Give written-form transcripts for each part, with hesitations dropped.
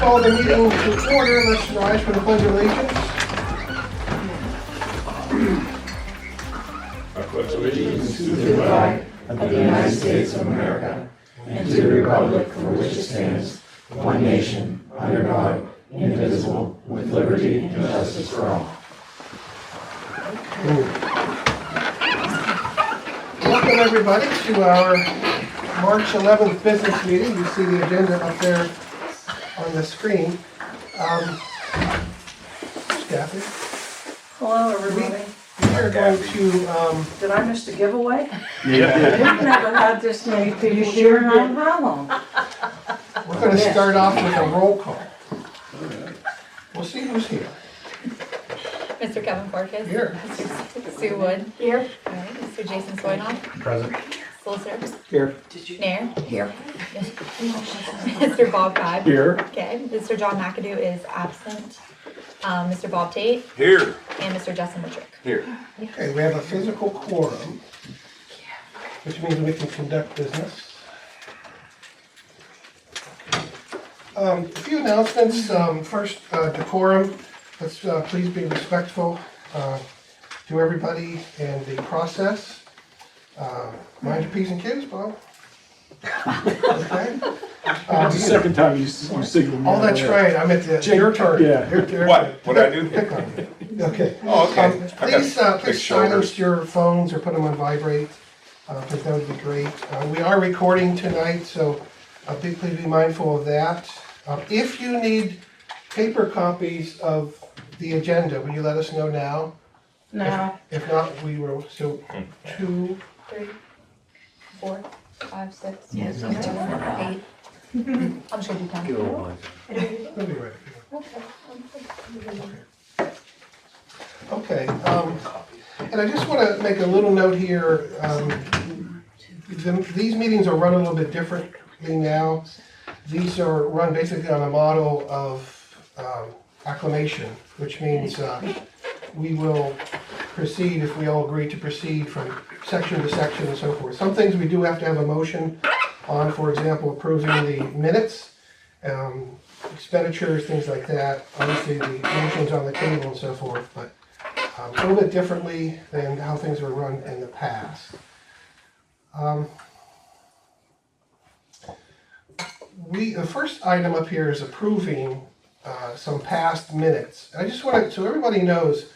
call the meeting to order. Let's rise for the pledge of allegiance. I pledge allegiance to the flag of the United States of America and to the republic for which it stands, one nation, under God, indivisible, with liberty and justice for all. Welcome everybody to our March 11th business meeting. You see the agenda up there on the screen. Kathy, Hello, everybody. we are going to, Did I miss the giveaway? Yeah. We've never had this many people here in how long? we're going to start off with a roll call. We'll see who's here. Mr. Kevin Farkas. Here. Mr. Sue Wood. Here. All right, Mr. Jason Soinoff. Present. Solicitor. Here. Nair. Here. Mr. Bob Cobb. Here. Okay. Mr. John McAdoo is absent. Mr. Bob Tate. Here. And Mr. Justin Woodrick. Here. Okay, we have a physical quorum, which means we can conduct business. A few announcements. First, decorum. Let's please be respectful to everybody and the process. Mind your P's and Q's, Bob. Okay. That's the second time you signaled me. Oh, that's right. I'm at the, your turn. Yeah. Your What? What'd I do? Pick on you. Okay. Oh, okay. Please, big please shoulders. silence your phones or put them on vibrate. Because that would be great. We are recording tonight, so please be mindful of that. If you need paper copies of the agenda, will you let us know now? No. If not, we will. So 2. 3, 4, 5, 6, Yes, 7, 8. I'm just gonna do 10. We'll be ready. Okay. And I just want to make a little note here. These meetings are run a little bit differently now. These are run basically on a model of acclamation, which means we will proceed if we all agree to proceed from section to section and so forth. Some things we do have to have a motion on, for example, approving the minutes, expenditures, things like that. Obviously, the motion's on the table and so forth, but a little bit differently than how things were run in the past. The first item up here is approving some past minutes. I just want to, so everybody knows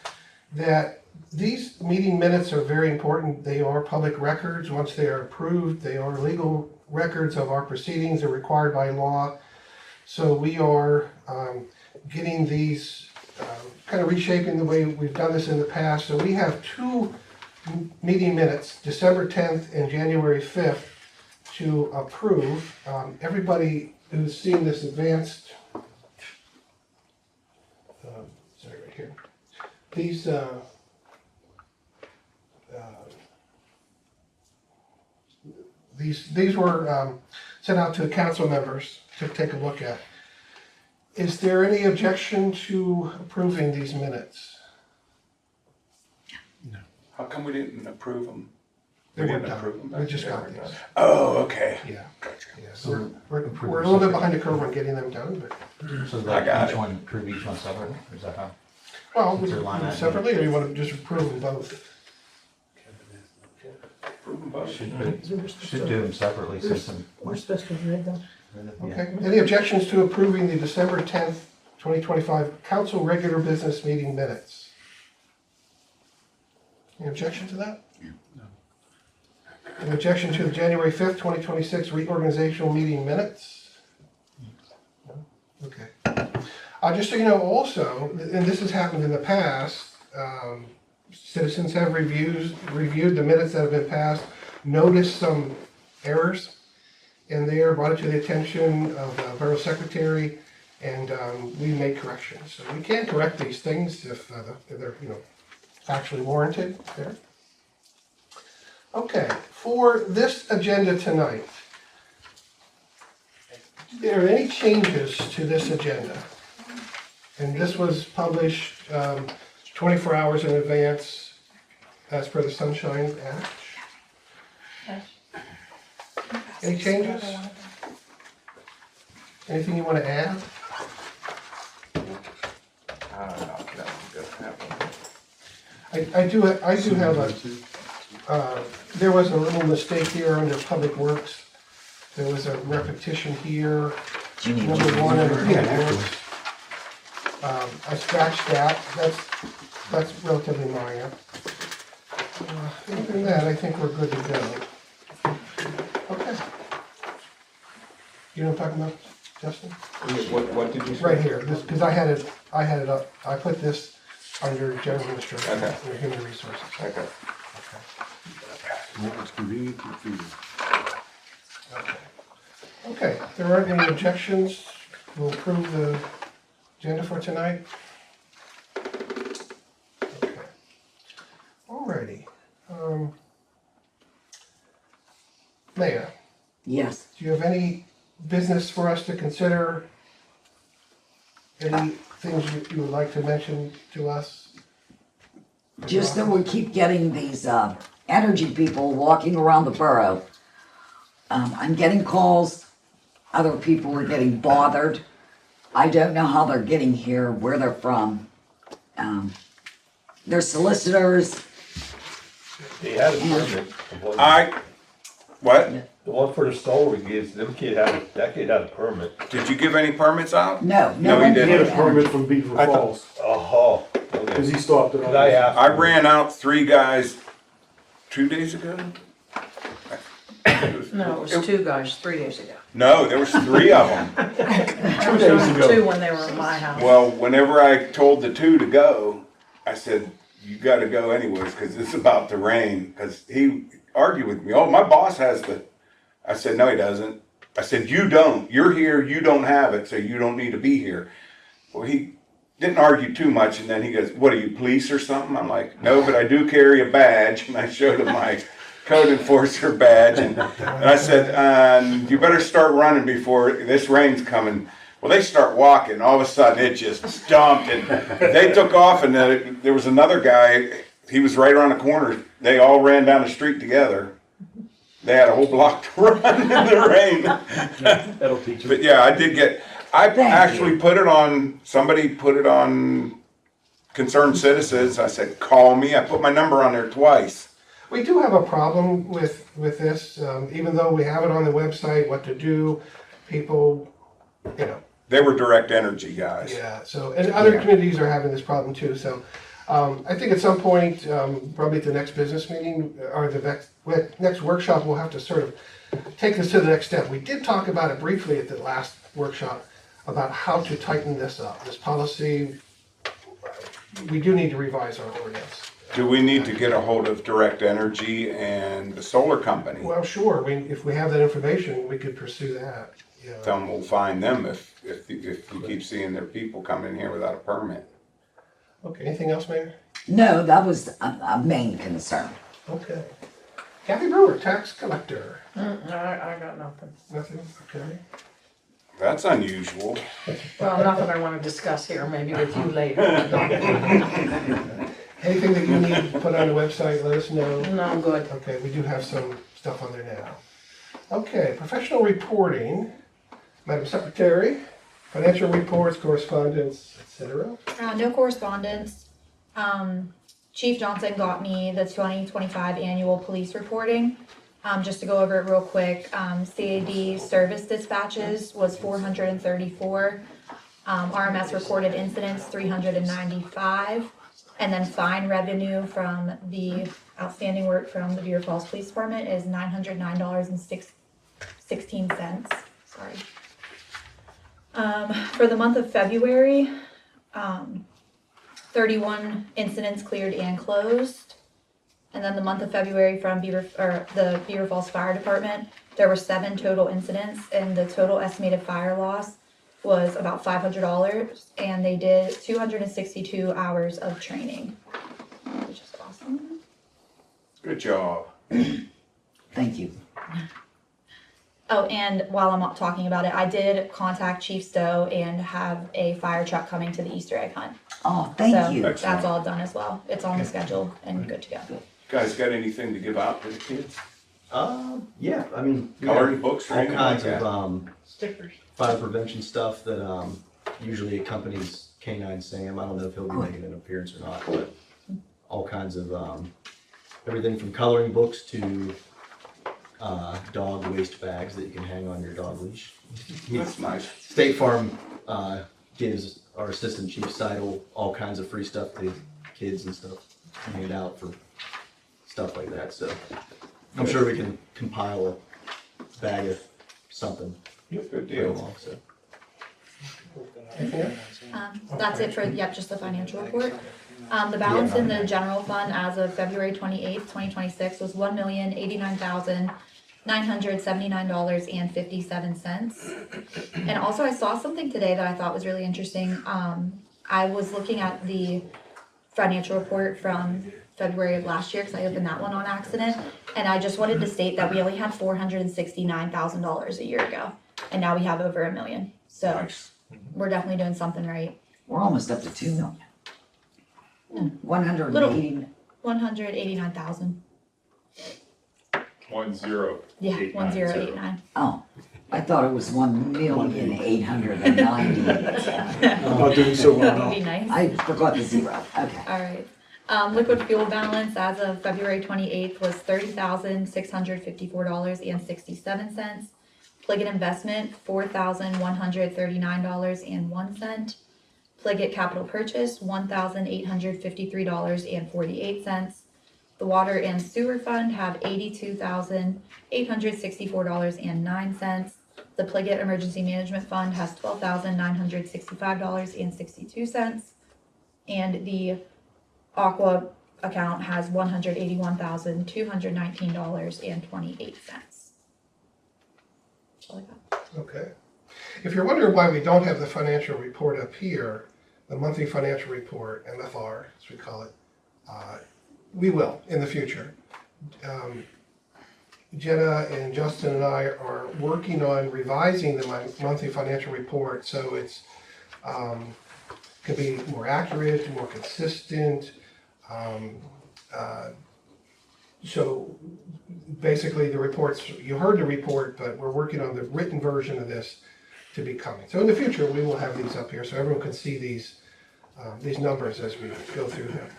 that these meeting minutes are very important. They are public records. Once they are approved, they are legal records of our proceedings. They're required by law. So we are getting these, kind of reshaping the way we've done this in the past. So we have 2 meeting minutes, December 10th and January 5th, to approve. Everybody who's seen this advanced, sorry, right here. These were sent out to council members to take a look at. Is there any objection to approving these minutes? How come we didn't approve them? They We weren't didn't done. approve them We back just then. got these. Oh, okay. Yeah. Gotcha. Yeah. So we're a little bit behind the curve on getting them done, but, So I that got each it. one, approve each one separately, or is that how? well, we Is there a line do item? separately, or you want to just approve them both? Approve them both. Should do them separately since some. We're supposed to read them. Okay. Any objections to approving the December 10th, 2025 council regular business meeting minutes? Any objection to that? No. Any objection to the January 5th, 2026 reorganizational meeting minutes? No? Okay. Just so you know also, and this has happened in the past, citizens have reviewed the minutes that have been passed, noticed some errors in there, brought it to the attention of the Borough Secretary, and we made corrections. So we can correct these things if they're, factually warranted there. Okay, for this agenda tonight, are there any changes to this agenda? And this was published 24 hours in advance as per the Sunshine Act. Any changes? Anything you want to add? I do have there was a little mistake here under Public Works. There was a repetition here, number 1 under Public Works. I scratched that, that's relatively minor. Other than that, I think we're good to go. Okay. You know what I'm talking about, Justin? What did you say? Right here, this, because I had it up, I put this under general administration, Okay. under human resources. Okay. It's convenient to feed. Okay, if there aren't any objections, we'll approve the agenda for tonight. Okay. Alrighty. Leah, Yes, do you have any business for us to consider? Any things you would like to mention to us? just that we keep getting these, energy people walking around the borough. I'm getting calls, other people are getting bothered. I don't know how they're getting here, where they're from. They're solicitors, He had a permit. What? The one for the solar gives, that kid had a permit. Did you give any permits out? no, No, no he one. He had didn't. a permit from Beaver I thought- Falls, Oh, because okay. he stopped it on. I asked. I ran out 3 guys 2 days ago. No, it was 2 guys 3 days ago. No, there was 3 of them. 2 days ago. 2 when they were at my house. Well, whenever I told the 2 to go, I said, you gotta go anyways, cause it's about to rain. Cause he argued with me, oh, my boss has the, I said, no, he doesn't. I said, you don't, you're here, you don't have it, so you don't need to be here. Well, he didn't argue too much, and then he goes, what are you, police or something? I'm like, no, but I do carry a badge, and I showed him my code enforcer badge, and I said, you better start running before this rain's coming. Well, they start walking, all of a sudden it just dumped, and they took off, and there was another guy, he was right around the corner. They all ran down the street together. They had a whole block to run in the rain. That'll teach But him. yeah, I did get, I Thank actually put it on, somebody put it on Concerned Citizens. I said, call me. I put my number on there twice. We do have a problem with this, even though we have it on the website, what to do, people, you know, They were Direct Energy guys. yeah, so, and other communities are having this problem too, so, I think at some point, probably at the next business meeting, or the next workshop, we'll have to sort of take this to the next step. We did talk about it briefly at the last workshop, about how to tighten this up, this policy. We do need to revise our ordinance. Do we need to get a hold of Direct Energy and the solar company? Well, sure, if we have that information, we could pursue that, yeah. Then we'll find them if you keep seeing their people come in here without a permit. Okay, anything else, Mayor? No, that was a main concern. Okay. Kathy Brewer, tax collector. I got nothing. Nothing, okay. That's unusual. Well, nothing I want to discuss here, maybe with you later. Anything that you need to put on the website, let us know. No, I'm good. Okay, we do have some stuff on there now. Okay, professional reporting. Madam Secretary, financial reports, correspondence, etc. No correspondence. Chief Johnson got me the 2025 annual police reporting. Just to go over it real quick, CAD service dispatches was 434. RMS reported incidents, 395. And then fine revenue from the outstanding work from the Beaver Falls Police Department is $909.16. Sorry. For the month of February, 31 incidents cleared and closed. And then the month of February from the Beaver Falls Fire Department, there were 7 total incidents, and the total estimated fire loss was about $500, and they did 262 hours of training, which is awesome. Good job. Thank you. Oh, and while I'm talking about it, I did contact Chief Stowe and have a fire truck coming to the Easter egg hunt. Oh, thank So you. that's all done as well. It's on the schedule and good to go. Guys got anything to give out to the kids? Yeah, I mean, we Coloring have books or all anything kinds like that? of Stickers. fire prevention stuff that usually accompanies Canine Sam. I don't know if he'll be making an appearance or not, but all kinds of, everything from coloring books to, dog waste bags that you can hang on your dog leash. That's nice. State Farm, gives our Assistant Chief Seidel all kinds of free stuff to kids and stuff, hand out for stuff like that, so I'm sure we can compile a bag of something. Good for deal. them all, so. Anything else? That's it for, just the financial report. The balance in the general fund as of February 28th, 2026 was $1,089,979.57. And also I saw something today that I thought was really interesting. I was looking at the financial report from February of last year, because I opened that one on accident. And I just wanted to state that we only had $469,000 a year ago. And now we have over $1 million. So Nice. we're definitely doing something right. We're almost up to 2 million. 180, 189,000. 10. Yeah, 890. 1089. oh, I thought it was 1,890,000. I'm not doing so well That would be now. nice. I forgot the zero, okay. All right. Liquid fuel balance as of February 28th was $30,654.67. Pliget investment, $4,139.01. Pliget capital purchase, $1,853.48. The water and sewer fund have $82,864.09. The Pliget emergency management fund has $12,965.62. And the Aqua account has $181,219.28. That's all I got. Okay. If you're wondering why we don't have the financial report up here, the monthly financial report, MFR, as we call it, we will in the future. Jenna and Justin and I are working on revising the monthly financial report so it's can be more accurate, more consistent. So basically the reports, you heard the report, but we're working on the written version of this to be coming. So in the future, we will have these up here so everyone can see these numbers as we go through them.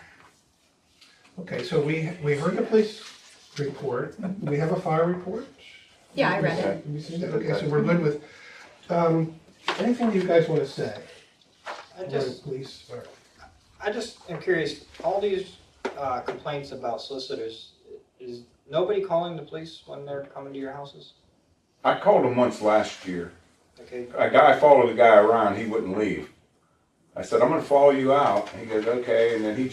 Okay, so we heard the police report. We have a fire report? Yeah, I read it. We see that? Okay, so we're good with, anything you guys want to say? I just am curious, all these complaints about solicitors, is nobody calling the police when they're coming to your houses? I called him once last year. Okay, I followed a guy around, he wouldn't leave. I said, I'm gonna follow you out. He goes, okay, and then he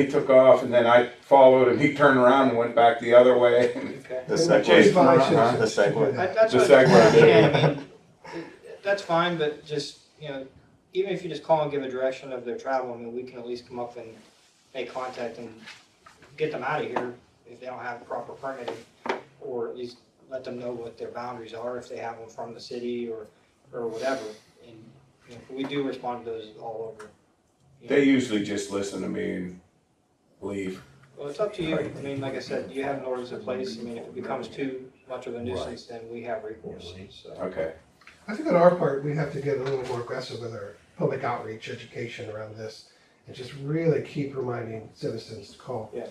took off, and then I followed, and he turned around and went back the other way. okay. The Segway. The Segway. That's The what Segway. I understand. I mean, that's fine, but just, even if you just call and give a direction of their travel, I mean, we can at least come up and make contact and get them out of here if they don't have proper permitting, or at least let them know what their boundaries are, if they have them from the city or whatever. And, we do respond to those all over. They usually just listen to me and leave. Well, it's up to you. I mean, like I said, you have an ordinance in place. I mean, if it becomes too much of a nuisance, then we have recourse, so. Okay. I think on our part, we have to get a little more aggressive with our public outreach education around this and just really keep reminding citizens to call. Yeah.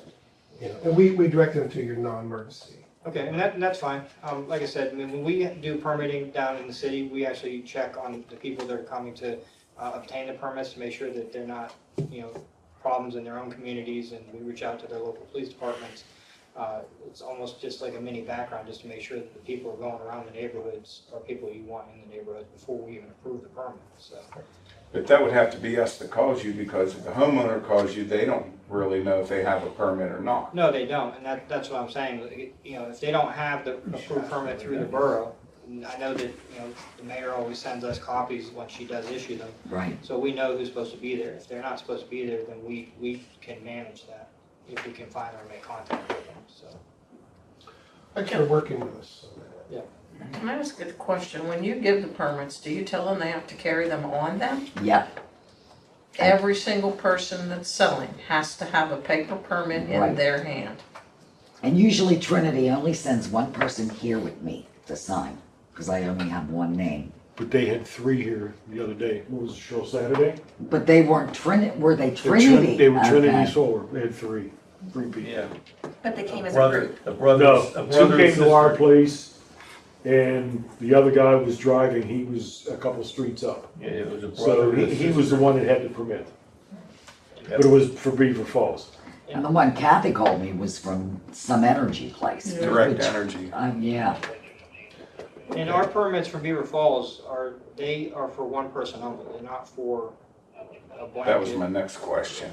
And we direct them to your non-emergency. Okay, and that's fine. Like I said, I mean, when we do permitting down in the city, we actually check on the people that are coming to obtain the permits to make sure that they're not, problems in their own communities, and we reach out to their local police departments. It's almost just like a mini background, just to make sure that the people who are going around the neighborhoods are people you want in the neighborhood before we even approve the permit, so. But that would have to be us that calls you, because if the homeowner calls you, they don't really know if they have a permit or not. No, they don't, and that's what I'm saying. If they don't have the approved permit through the borough, and I know that, the mayor always sends us copies when she does issue them. Right. So we know who's supposed to be there. If they're not supposed to be there, then we can manage that, if we can find or make contact with them, so. Thanks for working with us. Can I ask a question? When you give the permits, do you tell them they have to carry them on them? Yep, Every single person that's selling has to have a paper permit in Right. their hand. and usually Trinity only sends one person here with me to sign, because I only have one name. but they had 3 here the other day. What was the show, Saturday? But they weren't were they Trinity? They were Trinity Okay. Solar. They had three people. Yeah. But they came A as a brother, group. a brother, No, a two brother and came to our sister. place, and the other guy was driving. He was a couple streets up. Yeah, it was a So brother. and a he was the sister. one that had the permit, Yep. but it was for Beaver Falls. And the one Kathy called me was from some energy place. Direct which- energy. Yeah. And our permits for Beaver Falls they are for one person only, they're not for a blanket. That was my next question.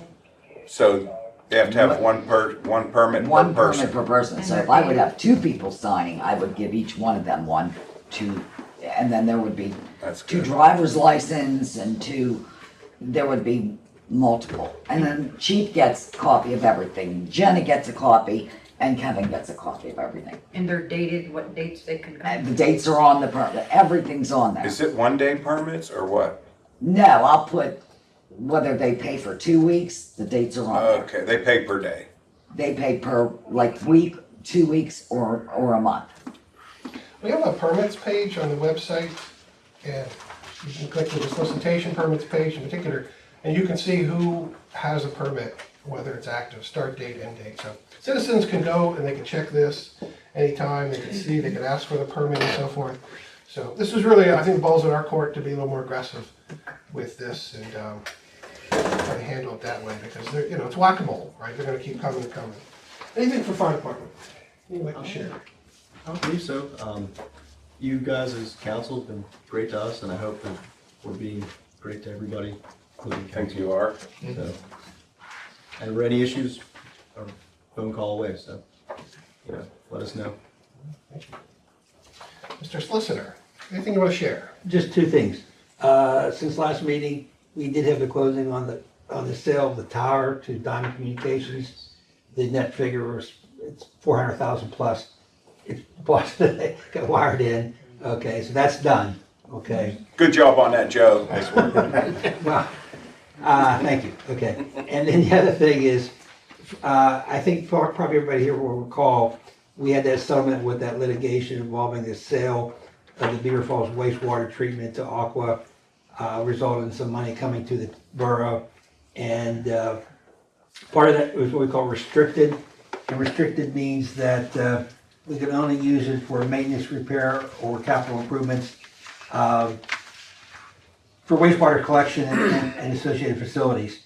So they have to have one permit per One permit person. per person, so if I would have 2 people signing, I would give each one of them one, 2, and then there would be That's 2 good. driver's license and 2, there would be multiple. And then Chief gets a copy of everything, Jenna gets a copy, and Kevin gets a copy of everything. And they're dated, what dates they can And come? the dates are on the permit, everything's on there. Is it 1-day permits or what? No, I'll put whether they pay for 2 weeks, the dates are on there. Okay, they pay per day. They pay per, like, week, 2 weeks, or a month. We have a permits page on the website, and you can click the solicitation permits page in particular, and you can see who has a permit, whether it's active, start date, end date. So citizens can go and they can check this anytime, they can see, they can ask for the permit and so forth. So this is really, I think, the ball's in our court to be a little more aggressive with this and try to handle it that way, because they're, it's whack-a-mole, right? They're gonna keep coming and coming. Anything for fire department? You'd like to share? I don't believe so. You guys as council have been great to us, and I hope that we're being great to everybody, including I think council. you are. So, and for any issues, or phone call away, so, let us know. Mr. Solicitor, anything you wanna share? Just 2 things. Since last meeting, we did have the closing on the sale of the tower to Diamond Communications. The net figure was, it's 400,000 plus. It's got wired in. Okay, so that's done. Okay. Good job on that, Joe. Nice work. Well, thank you. Okay. And then the other thing is, I think probably everybody here will recall, we had that settlement with that litigation involving the sale of the Beaver Falls wastewater treatment to Aqua, resulted in some money coming to the borough. And part of that was what we call restricted. And restricted means that we can only use it for maintenance, repair, or capital improvements for wastewater collection and associated facilities.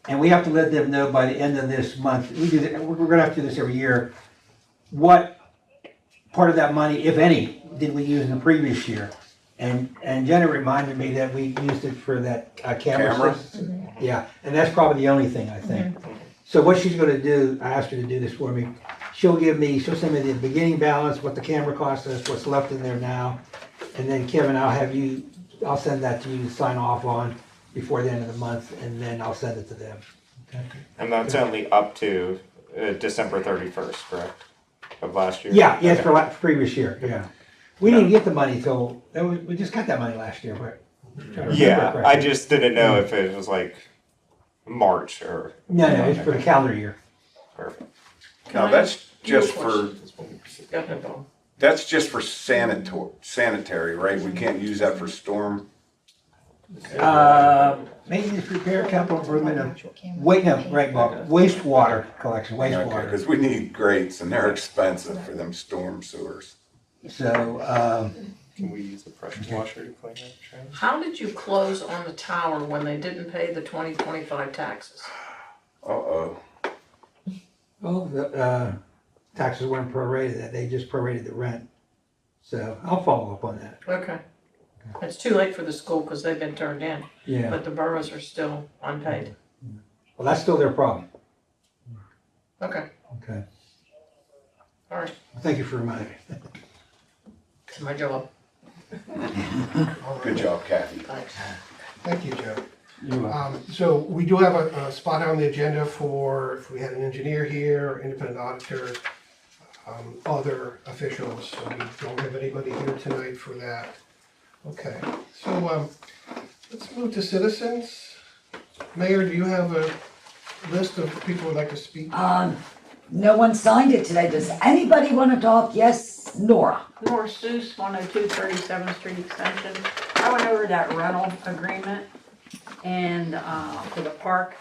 And we have to let them know by the end of this month, we're gonna have to do this every year, what part of that money, if any, did we use in the previous year? And Jenna reminded me that we used it for that camera Camera? system. Yeah, and that's probably the only thing, I think. So what she's gonna do, I asked her to do this for me, she'll send me the beginning balance, what the camera cost us, what's left in there now. And then Kevin, I'll send that to you to sign off on before the end of the month, and then I'll send it to them. Okay. And that's only up to December 31st, correct? Of last year? Yeah, yes, Okay. for previous year, yeah. We didn't get the money till, we just got that money last year, but. I'm trying to remember Yeah, correctly. I just didn't know if it was like March or. No, it's for the calendar year. Perfect. Now, that's You have just a for, question. Go ahead, Bob. that's just for sanitary, right? We can't use that for storm. Maintenance, repair, capital improvement, wastewater collection, wastewater. Because we need grates and they're expensive for them storm sewers. So, Can we use the pressure washer to clean that trash? How did you close on the tower when they didn't pay the 2025 taxes? Uh-oh. the taxes weren't prorated, they just prorated the rent. So I'll follow up on that. Okay. It's too late for the school because they've been turned in, Yeah, but the boroughs are still unpaid. well, that's still their problem. Okay, Okay, all right, thank you for reminding me. it's my job. Good job, Kathy. Thanks. Thank you, Joe. You're welcome. So we do have a spot on the agenda for, if we had an engineer here, independent auditor, other officials, so we don't have anybody here tonight for that. Okay, so let's move to citizens. Mayor, do you have a list of people who'd like to speak? No one signed it today. Does anybody want to talk? Yes, Nora. Nora Seuss, 102 37th Street Extension. I went over that rental agreement and, for the park.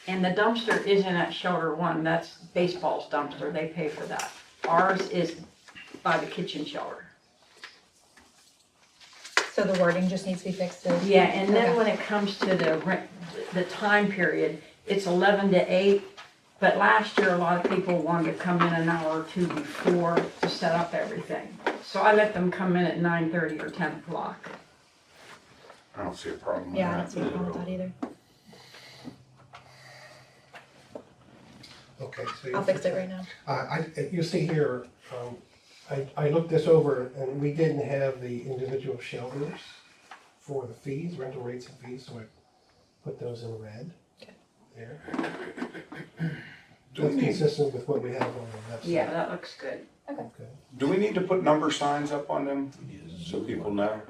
And the dumpster isn't at Shelter One, that's baseball's dumpster, they pay for that. Ours is by the kitchen shelter. So the wording just needs to be fixed to. Yeah, and then Okay. when it comes to the time period, it's 11 to 8. But last year, a lot of people wanted to come in an hour or two before to set up everything. So I let them come in at 9:30 or 10 o'clock. I don't see a problem with Yeah, I that. don't see a problem with that either. Okay, so. I'll fix it right now. You see here, I looked this over and we didn't have the individual shelters for the fees, rental rates and fees, so I put those in red. Okay. There. Do we That's need, consistent with what we have on the website. Yeah, that looks good. Okay. do we need to put number signs up on them so people know?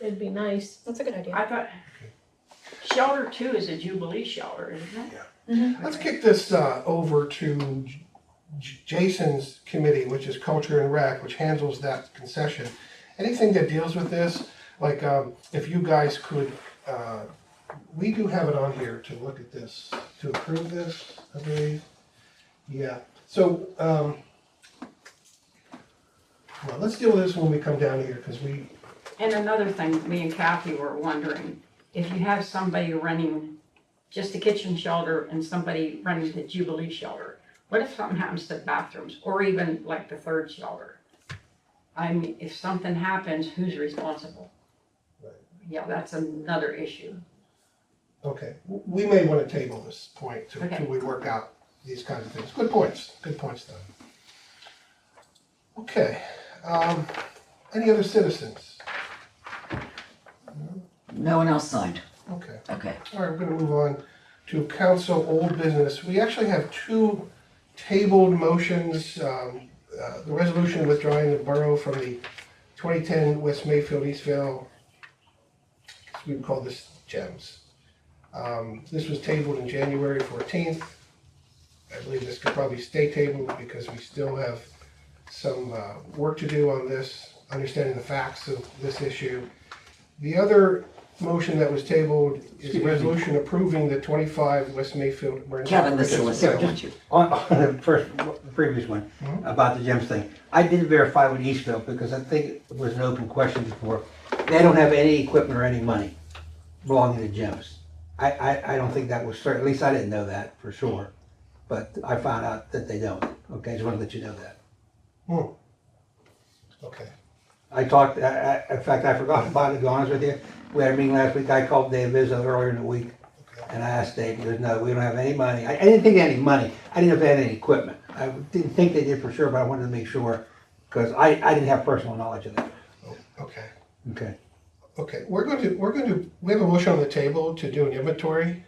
It'd be nice. That's a good idea. I thought, Shelter 2 is a Jubilee shelter, isn't it? Let's kick this over to Jason's committee, which is Culture and Rec, which handles that concession. Anything that deals with this, like if you guys could, we do have it on here to look at this, to approve this, I believe. Yeah, so, well, let's deal with this when we come down here, because we, And another thing, me and Kathy were wondering, if you have somebody renting just the kitchen shelter and somebody renting the Jubilee shelter, what if something happens to the bathrooms, or even like the third shelter? I mean, if something happens, who's responsible? Right. Yeah, that's another issue. okay, we may want to table this point Okay. till we work out these kinds of things. Good points, though. Okay, any other citizens? No one else signed. Okay. Okay. All right, we're gonna move on to council old business. We actually have two tabled motions. The resolution withdrawing the borough from the 2010 West Mayfield Eastvale, we would call this GEMS. This was tabled in January 14th. I believe this could probably stay tabled because we still have some work to do on this, understanding the facts of this issue. The other motion that was tabled is a resolution approving the 25 West Mayfield emergency. Kevin, this is what I Yeah, want you. On the first, the previous one, about the GEMS thing, I did verify with Eastville, because I think it was an open question before. They don't have any equipment or any money belonging to GEMS. I don't think that was certain, at least I didn't know that for sure, but I found out that they don't. Okay, just wanted to let you know that. Okay. I talked, in fact, I forgot about it, to be honest with you. We had a meeting last week, I called Dave Vizzo earlier in the week, and I asked Dave, he goes, no, we don't have any money. I didn't think they had any money, I didn't know if they had any equipment. I didn't think they did for sure, but I wanted to make sure, because I didn't have personal knowledge of that. Okay. Okay. Okay, we have a motion on the table to do an inventory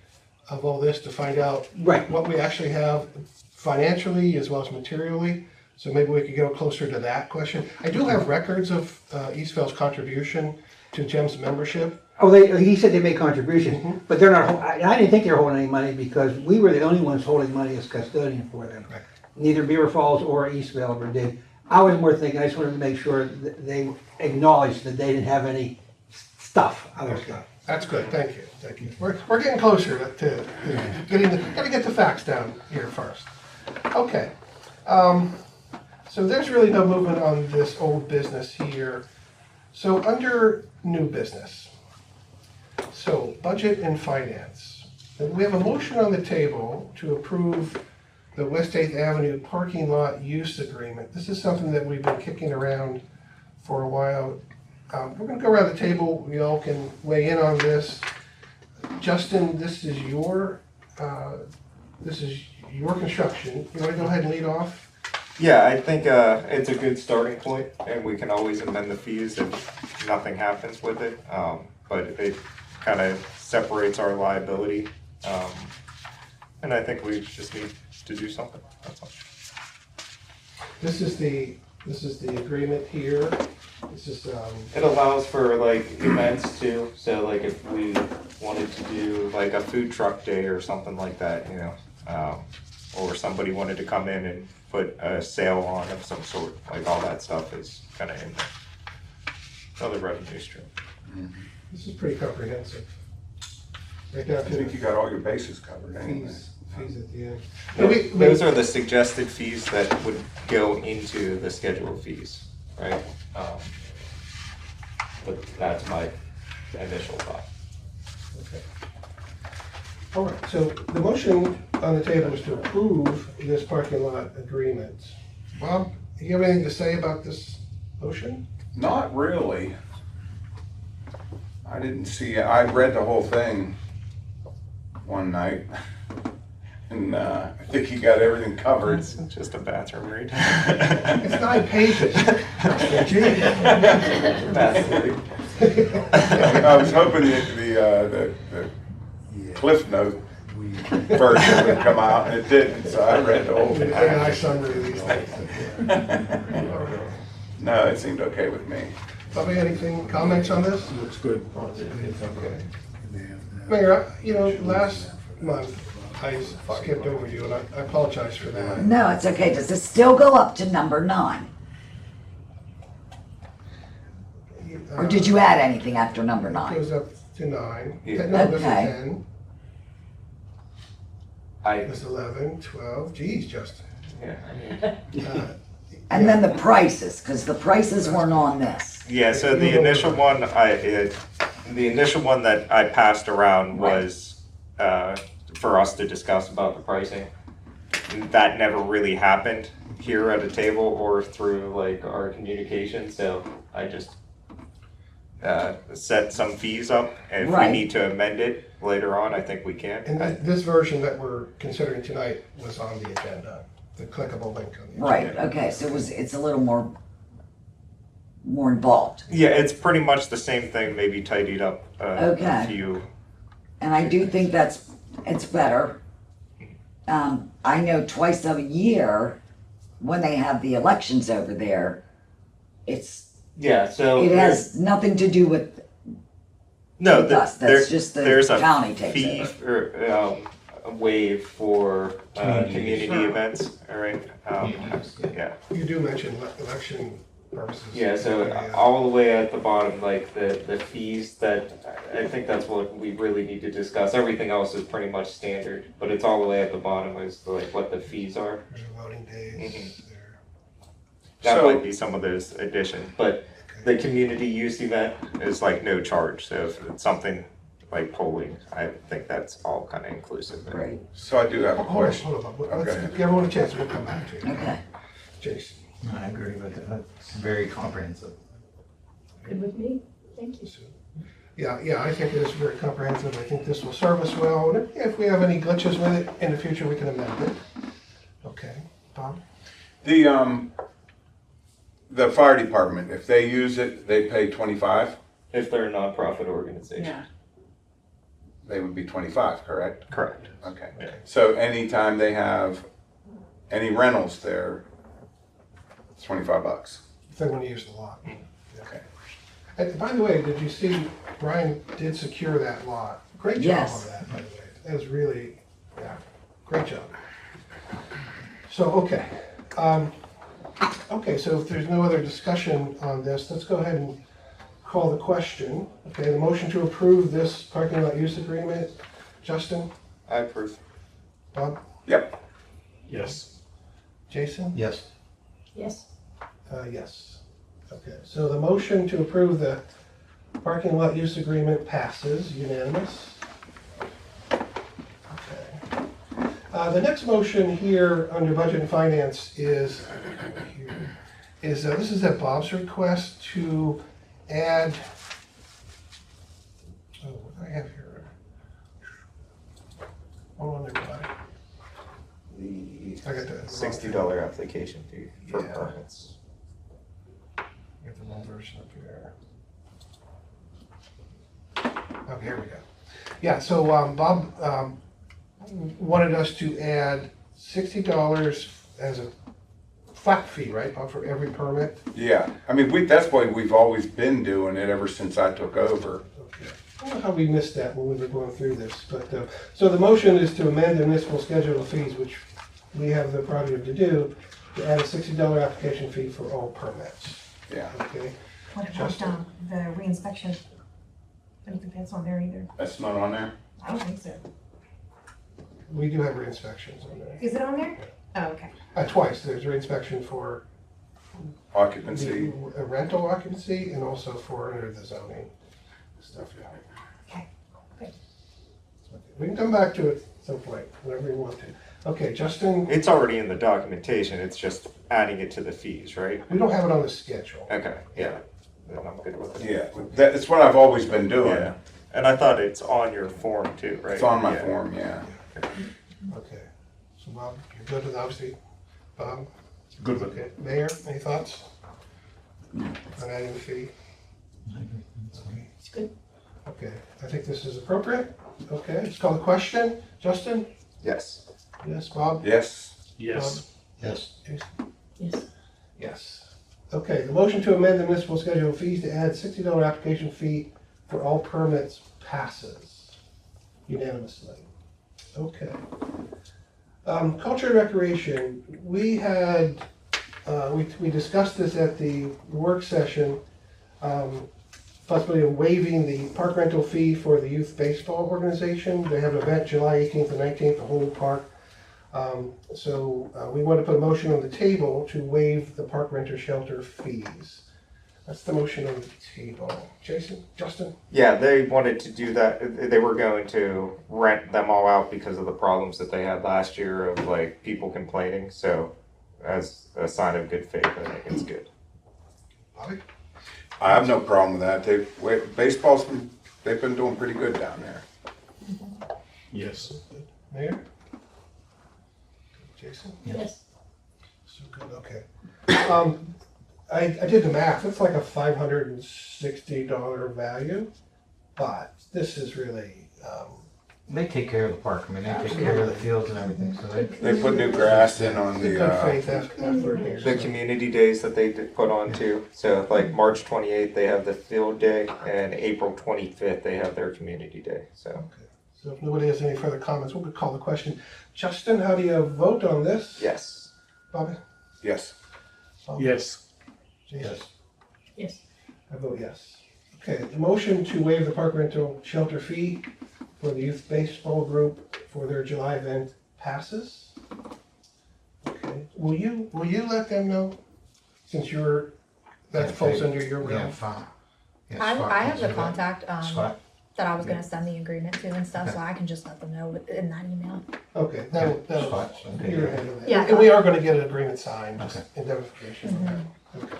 of all this to find out Right. what we actually have financially as well as materially. So maybe we could go closer to that question. I do have records of Eastvale's contribution to GEMS membership. Oh, he said they made contributions, but they're not, I didn't think they were holding any money, because we were the only ones holding money as custodian for them. Correct. Neither Beaver Falls or Eastvale ever did. I was more thinking, I just wanted to make sure that they acknowledged that they didn't have any stuff, other stuff. That's good, thank you. We're getting closer to gotta get the facts down here first. Okay, so there's really no movement on this old business here. So under new business, so budget and finance. We have a motion on the table to approve the West 8th Avenue parking lot use agreement. This is something that we've been kicking around for a while. We're gonna go around the table, we all can weigh in on this. Justin, this is your construction. You wanna go ahead and lead off? Yeah, I think it's a good starting point, and we can always amend the fees if nothing happens with it. But it kind of separates our liability, and I think we just need to do something. That's all. This is the agreement here. This is It allows for like events too. So like if we wanted to do like a food truck day or something like that, you know, or somebody wanted to come in and put a sale on of some sort, like all that stuff is kind of in there. Another revenue stream. This is pretty comprehensive. Right down I to think you got all your bases covered anyway. fees at the end. Those are the suggested fees that would go into the scheduled fees, right? But that's my initial thought. Okay. All right, so the motion on the table is to approve this parking lot agreement. Bob, do you have anything to say about this motion? Not really. I didn't see, I read the whole thing one night. And I think you got everything covered. It's just a bathroom read. It's 9 pages. I was hoping the Cliff Note version would come out, and it didn't, so I read the whole thing. AI summary of these things. No, it seemed okay with me. Bobby, anything, comments on this? Looks good. Okay. Mayor, you know, last month I skipped over you, and I apologize for that. No, it's okay. Does it still go up to number 9? Or did you add anything after number It 9? goes up to 9. Yeah. No, it goes to Okay. 10. It's 11, 12. Geez, Justin. Uh, And then the prices, because the prices weren't on this. Yeah, so the initial one, the initial one that I passed around was for us to discuss about the pricing. That never really happened here at a table or through like our communication, so I just set some fees up, and if we Right. need to amend it later on, I think we can. And this version that we're considering tonight was on the agenda, the clickable link on the agenda. Right, okay, so it's a little more involved. Yeah, it's pretty much the same thing, maybe tidied up Okay. a few. And I do think it's better. I know twice a year, when they have the elections over there, Yeah, so it has nothing to do with no, us, that's just the there's a county takes fee over. or a waive for community Sure. events. All right. Yeah. You do mention election purposes. Yeah. So all the way at the bottom, like the fees that I think that's what we really need to discuss. Everything else is pretty much standard, but it's all the way at the bottom is like what the fees are. There's voting days. That So- might be some of those additions, but the community use event is like no charge. So if it's something like polling, I think that's all kind of inclusive. Right. So I do have a Hold on, question. hold on. Let's Okay. give everyone a chance, we'll come back to you. Okay. Jason. I agree with it. It's very comprehensive. Good with me, thank you. Yeah, I think it is very comprehensive. I think this will serve us well. And if we have any glitches with it in the future, we can amend it. Okay, Bob? The fire department, if they use it, they pay 25, If they're a nonprofit organization. Yeah. they would be 25, correct? Correct. Okay. Yeah. So anytime they have any rentals there, it's $25. If they want to use the lot. Okay. And by the way, did you see Brian did secure that lot? Great job Yes. on that, by the way. That was really, yeah, great job. So, okay. Okay, so if there's no other discussion on this, let's go ahead and call the question. Okay, the motion to approve this parking lot use agreement. Justin? I approve. Bob? Yep. Yes. Jason? Yes. Yes, Yes. Okay, so the motion to approve the parking lot use agreement passes unanimous. Okay. The next motion here under budget and finance is, this is at Bob's request to add, what do I have here? Hold on, everybody. I got the $60 application fee for Yeah. permits. Get the wrong version up here. Okay, here we go. Yeah, so Bob wanted us to add $60 as a flat fee, right, Bob, for every permit? Yeah, I mean, that's why we've always been doing it ever since I took over. Okay. I don't know how we missed that when we were going through this, but, so the motion is to amend the municipal schedule of fees, which we have the prerogative to do, to add a $60 application fee for all permits. Yeah. Okay? What about Justin? the reinspection? I don't think that's on there either. That's not on there? I don't think so. We do have re-inspections on there. Is it on there? Oh, okay. Twice, there's re-inspection for Occupancy. the rental occupancy and also for under the zoning stuff. Okay. Good. We can come back to it at some point, whenever you want to. Okay, Justin, It's already in the documentation, it's just adding it to the fees, right? we don't have it on the schedule. Okay, yeah, then I'm good with it. Yeah, that's what I've always been doing. Yeah, and I thought it's on your form too, right? It's on my Yeah. form, yeah. Okay, so Bob, you're good with obviously, Bob? Good with Okay, Mayor, any thoughts? On adding the fee? It's good. Okay, I think this is appropriate. Okay, let's call the question. Justin? Yes. Yes, Bob? Yes. Yes. Yes. Yes. Yes. Okay, the motion to amend the municipal schedule of fees to add $60 application fee for all permits passes unanimously. Okay. Culture and recreation, we had, we discussed this at the work session, possibility of waiving the park rental fee for the youth baseball organization. They have an event July 18th and 19th, the whole park. So we want to put a motion on the table to waive the park renter shelter fees. That's the motion on the table. Jason, Justin? Yeah, they wanted to do that. They were going to rent them all out because of the problems that they had last year of like people complaining. So as a sign of good faith, I think it's good. Bobby? I have no problem with that. They've been doing pretty good down there. Yes. Mayor? Jason? Yes. So good, okay. I did the math, it's like a $560 value, but this is really, They take care of the park. I mean, they take care of the fields and everything, so They put new grass in on good the, faith effort here. The community days that they did put on too. So like March 28th, they have the field day, and April 25th, they have their community day. So. Okay. So if nobody has any further comments, we'll call the question. Justin, how do you vote on this? Yes. Bobby? yes. Bobby? Yes. Jason? Yes. I vote yes. Okay, the motion to waive the park rental shelter fee for the youth baseball group for their July event passes. Okay, will you let them know, since that falls under your yeah, realm? fine. Yeah, I Scott have can the do that. contact, Scott? that I was gonna send the agreement to and stuff, so I can just let them know in that email. Okay, that'll, Scott, okay. you're ahead of that. Yeah. And we are gonna get an agreement signed, just Okay. indemnification. Okay.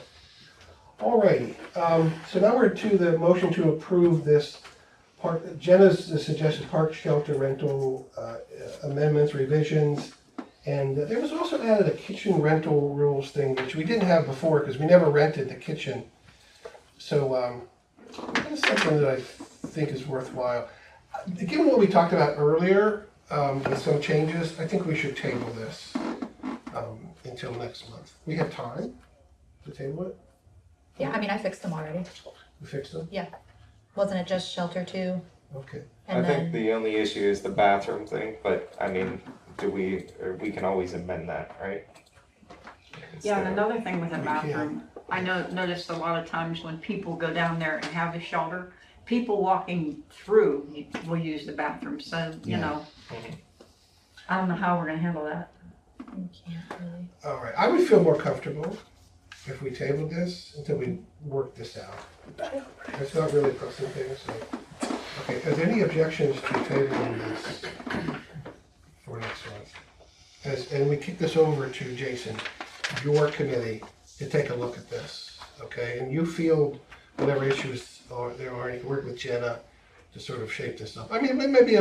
Alrighty, so now we're to the motion to approve this park, Jenna's suggested park shelter rental amendments, revisions. And there was also added a kitchen rental rules thing, which we didn't have before, because we never rented the kitchen. So, that's something that I think is worthwhile. Given what we talked about earlier, with some changes, I think we should table this until next month. We have time to table it? Yeah, I mean, I fixed them already. We fixed them? Wasn't it just shelter two? Okay. I And think then, the only issue is the bathroom thing, but I mean, we can always amend that, right? Yeah, and Instead of- another thing with the We can. bathroom, I noticed a lot of times when people go down there and have a shelter, people walking through will use the bathroom, so, you know. I don't know how we're gonna handle that. you can't really. All right, I would feel more comfortable if we tabled this until we work this out. It's not really a pressing thing, so. Okay, is there any objections to tabling this for next month? And we kick this over to Jason, your committee, to take a look at this, okay? And you field whatever issues there are, you can work with Jenna to sort of shape this up. I mean, maybe,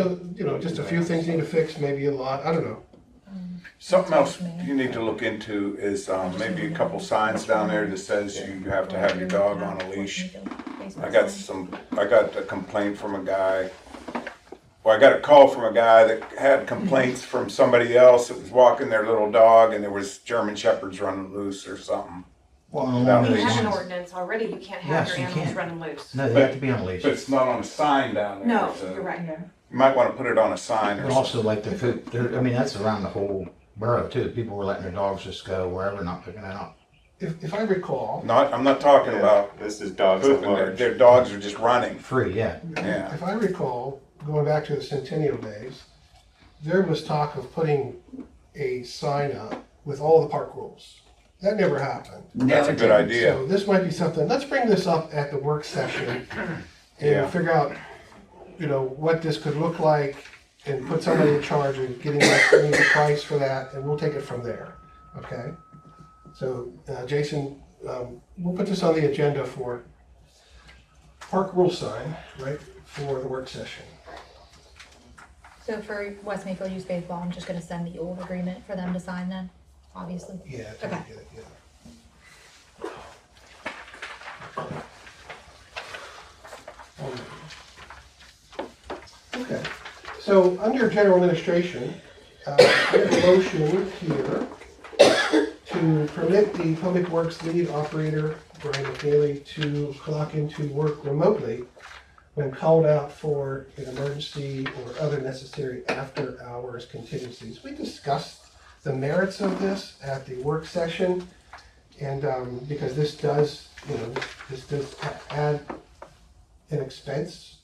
just a few things need to fix, maybe a lot, I don't know. Something else you need to look into is maybe a couple signs down there that says you have to have your dog on a leash. I got a complaint from a guy. Well, I got a call from a guy that had complaints from somebody else that was walking their little dog and there was German Shepherds running loose or something. Well, That We leash. have an ordinance already, you can't have Yes, your you animals can. running loose. No, they have to be on a leash. But it's not on a sign down there. No, so you're right. You might want to put it on a sign or But something. also like the food, I mean, that's around the whole borough too. People were letting their dogs just go wherever, not picking it up. if I recall, I'm not talking about This is dogs at pooping, large. their dogs are just running. Free, yeah. Yeah. if I recall, going back to the Centennial days, there was talk of putting a sign up with all the park rules. That never happened. That's a good idea. So this might be something, let's bring this up at the work session Yeah. and figure out, what this could look like and put somebody in charge of getting the price for that, and we'll take it from there, okay? So, Jason, we'll put this on the agenda for park rule sign, right, for the work session. So for West Mayfield Youth Baseball, I'm just gonna send the old agreement for them to sign then, obviously. Yeah. Okay. Okay, so under general administration, I have a motion here to permit the Public Works lead operator, Brian McNeely, to clock into work remotely when called out for an emergency or other necessary after-hours contingencies. We discussed the merits of this at the work session, and because this does add an expense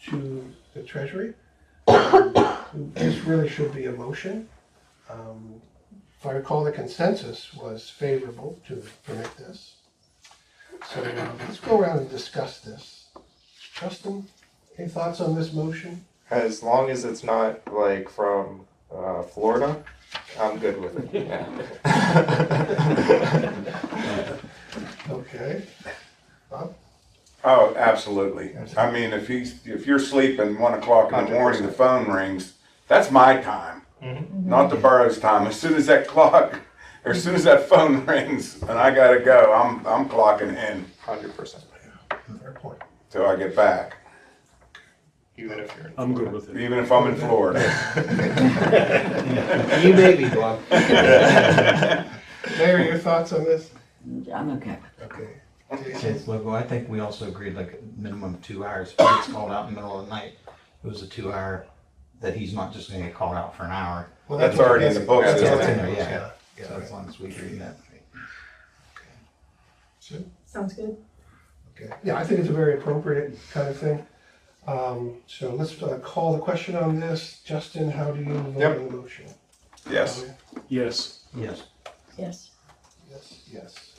to the treasury. This really should be a motion. If I recall, the consensus was favorable to permit this. So let's go around and discuss this. Justin, any thoughts on this motion? As long as it's not like from Florida, I'm good with it. Yeah. Okay. Bob? Oh, absolutely. I mean, if you're sleeping 1 o'clock in the morning, the phone rings, that's my time, not the borough's time. As soon as that clock, or as soon as that phone rings and I gotta go, I'm clocking in 100%. Fair point. till I get back, Even if you're in I'm good with it. even if I'm in Florida. You may be, Bob. Mayor, your thoughts on this? I'm okay. Okay. Well, I think we also agreed like a minimum of 2 hours. If he gets called out in the middle of the night, it was a 2-hour, that he's not just gonna get called out for an hour. Well, That's already in the books, that's isn't That's in it? there, Yeah. yeah. Yeah, So right. as long as we agree that. Sue? Sounds good. Okay, yeah, I think it's a very appropriate kind of thing. So let's call the question on this. Justin, how do you vote Yep. on the motion? Yes. Yes. Yes. Yes. Yes, yes.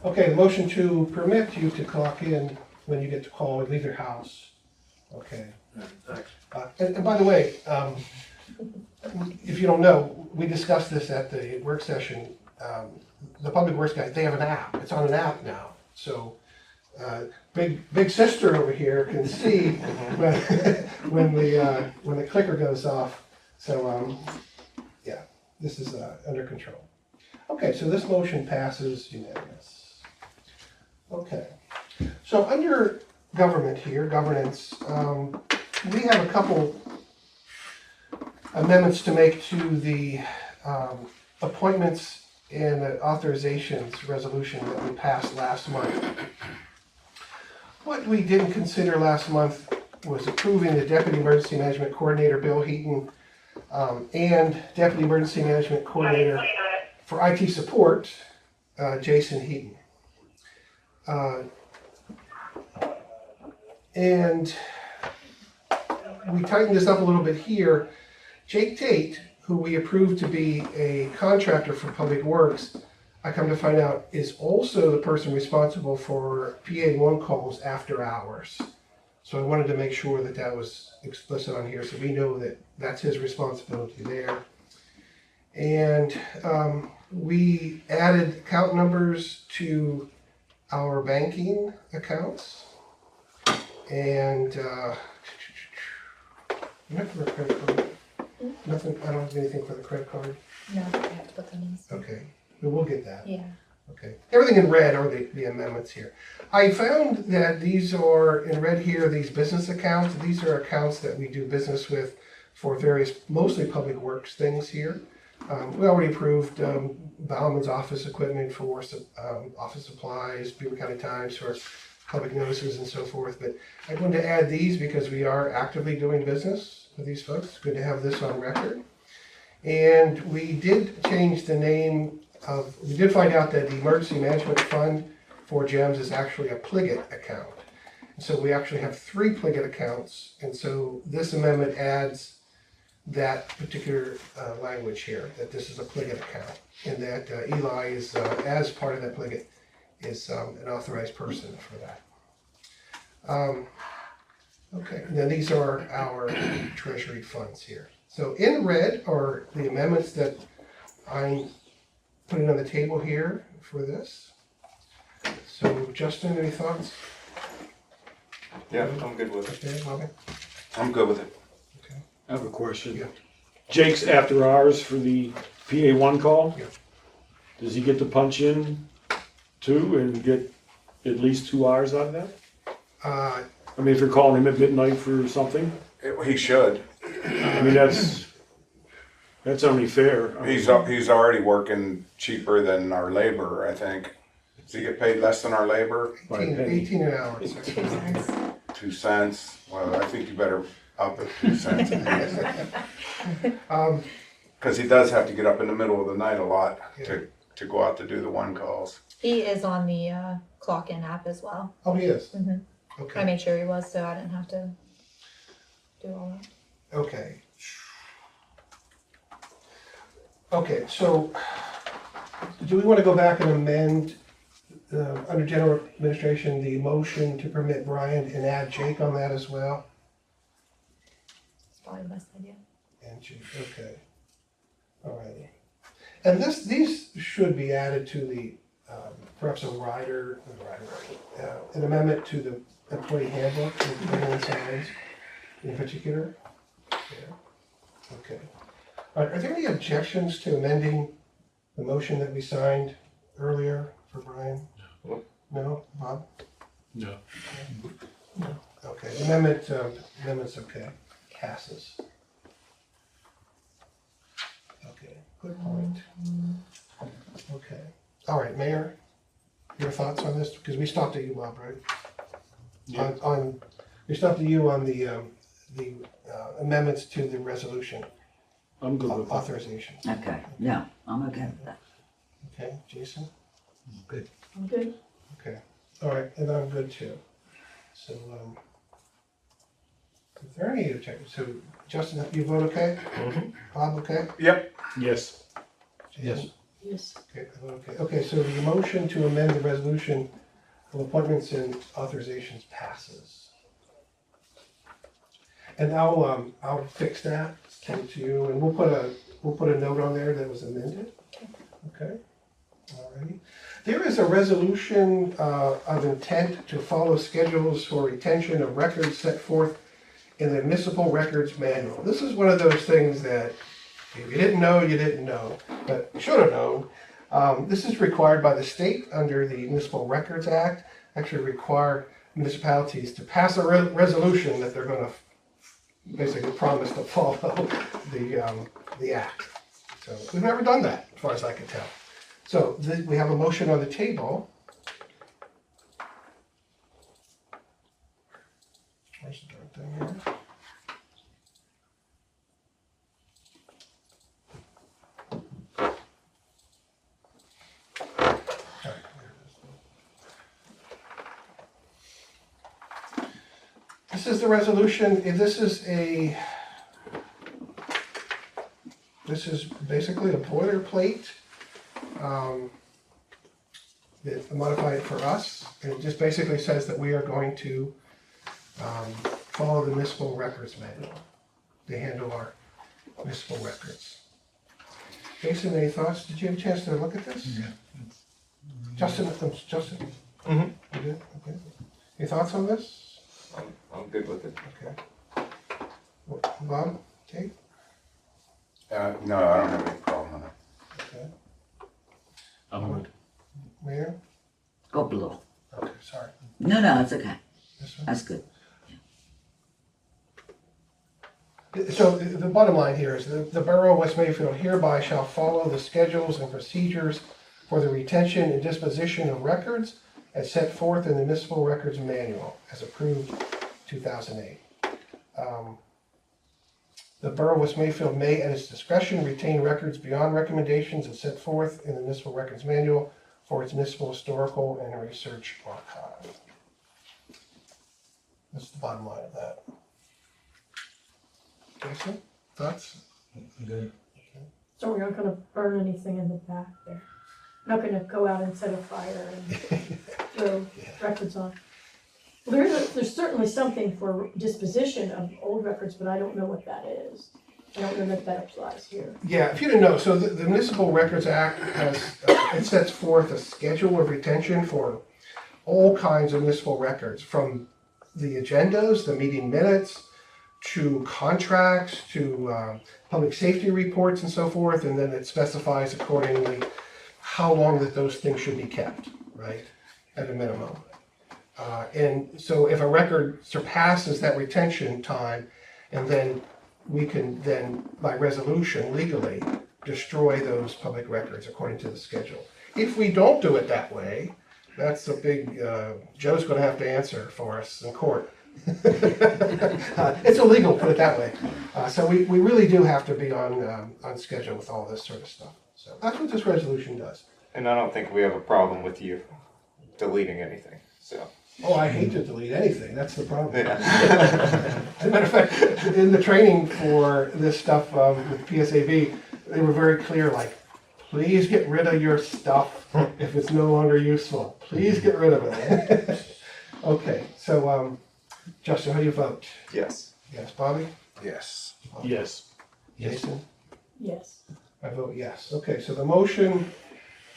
Okay, the motion to permit you to clock in when you get to call and leave your house. Okay. Thanks. And by the way, if you don't know, we discussed this at the work session. The Public Works guys, they have an app. It's on an app now. So big sister over here can see when the clicker goes off. So yeah, this is under control. Okay, so this motion passes unanimous. Okay, so under government here, governance, we have a couple amendments to make to the appointments and authorizations resolution that we passed last month. What we didn't consider last month was approving the Deputy Emergency Management Coordinator, Bill Heaton, and Deputy Emergency Management Coordinator for IT support, Jason Heaton. And we tightened this up a little bit here. Jake Tate, who we approved to be a contractor for Public Works, I come to find out is also the person responsible for PA1 calls after hours. So I wanted to make sure that that was explicit on here so we know that that's his responsibility there. And we added account numbers to our banking accounts. And nothing for a credit card. Nothing, I don't have anything for the credit card. No, I have to put them in. Okay, but we'll get that. Yeah. Okay, everything in red are the amendments here. I found that these are, in red here, these business accounts. These are accounts that we do business with for various, mostly public works things here. We already approved Bauman's office equipment for office supplies, Beaver County Times for public notices and so forth. But I wanted to add these because we are actively doing business with these folks. It's good to have this on record. And we did change the name we did find out that the emergency management fund for GEMS is actually a Pliget account. And so we actually have 3 Pliget accounts, and so this amendment adds that particular language here, that this is a Pliget account, and that Eli is, as part of that Pliget, is an authorized person for that. Okay, now these are our treasury funds here. So in red are the amendments that I'm putting on the table here for this. So Justin, any thoughts? Yeah, I'm good with it. Okay, Bobby? I'm good with it. I have a question. Yeah. Jake's after hours for the PA1 call? Yeah. Does he get to punch in too and get at least 2 hours out of that? I mean, if you're calling him at midnight for something, He should. I mean, that's only fair. He's already working cheaper than our labor, I think. Does he get paid less than our labor? 18 an hour. 2 cents. 2 cents? Well, I think you better up it 2 cents. Because he does have to get up in the middle of the night a lot to go out to do the one calls. He is on the clock-in app as well. Oh, he is? Mhm. Okay. I made sure he was, so I didn't have to do all that. Okay. Okay, so do we want to go back and amend, under general administration, the motion to permit Brian and add Jake on that as well? It's probably the best idea. And Jake, okay. Alrighty. And these should be added to the, perhaps an amendment to the employee handbook, and signs in particular. Yeah. Okay. Are there any objections to amending the motion that we signed earlier for Brian? No, Bob? No. No. Okay, amendment's okay, passes. Okay, good point. Okay, all right, Mayor, your thoughts on this? Because we stopped at you, Bob, right? Yeah. We stopped at you on the amendments to the resolution. I'm good with that. Authorization. Okay, yeah, I'm okay with that. Okay, Jason? Good. I'm good. Okay, all right, and I'm good too. So, if there are any objections, so Justin, you vote okay? Bob, okay? Yep. Yes. Jason? Yes. Okay, I vote okay. Okay, so the motion to amend the resolution of appointments and authorizations passes. And I'll fix that, send it to you, and we'll put a note on there that was amended. Okay, alrighty. There is a resolution of intent to follow schedules for retention of records set forth in the municipal records manual. This is one of those things that if you didn't know, you didn't know, but you should have known. This is required by the state under the Municipal Records Act, actually require municipalities to pass a resolution that they're going to basically promise to follow the act. So we've never done that, as far as I can tell. So we have a motion on the table. Where's the darn thing here? This is the resolution, this is basically a boilerplate, that modified for us, and it just basically says that we are going to, follow the municipal records manual. They handle our municipal records. Jason, any thoughts? Did you have a chance to look at this? Yeah. Justin? Mm-hmm. You did? Okay. Any thoughts on this? I'm good with it. Okay. Bob? Kate? No, I don't have any problem with it. Okay. I'm good. Mayor? Go blue. Okay, sorry. No, it's okay. This one? That's good. So the bottom line here is the Borough of West Mayfield hereby shall follow the schedules and procedures for the retention and disposition of records as set forth in the Municipal Records Manual as approved 2008. The Borough of West Mayfield may, at its discretion, retain records beyond recommendations as set forth in the Municipal Records Manual for its municipal historical and research archive. That's the bottom line of that. Jason, thoughts? Good. So we're not gonna burn anything in the back there. Not gonna go out and set a fire and throw records on. Well, there's certainly something for disposition of old records, but I don't know what that is. I don't know that that applies here. Yeah, if you didn't know, so the Municipal Records Act has, it sets forth a schedule of retention for all kinds of municipal records, from the agendas, the meeting minutes, to contracts, to public safety reports and so forth, and then it specifies accordingly how long that those things should be kept, right, at a minimum. And so if a record surpasses that retention time, and then we can then, by resolution legally, destroy those public records according to the schedule. If we don't do it that way, that's a big, Joe's gonna have to answer for us in court. It's illegal, put it that way. So we really do have to be on schedule with all this sort of stuff. So that's what this resolution does. And I don't think we have a problem with you deleting anything, so. Oh, I hate to delete anything, that's the problem. Yeah. As a matter of fact, in the training for this stuff with PSAB, they were very clear, like, please get rid of your stuff if it's no longer useful. Please get rid of it. Okay, so Justin, how do you vote? Yes. Yes, Bobby? Yes. Yes. Jason? Yes. I vote yes. Okay, so the motion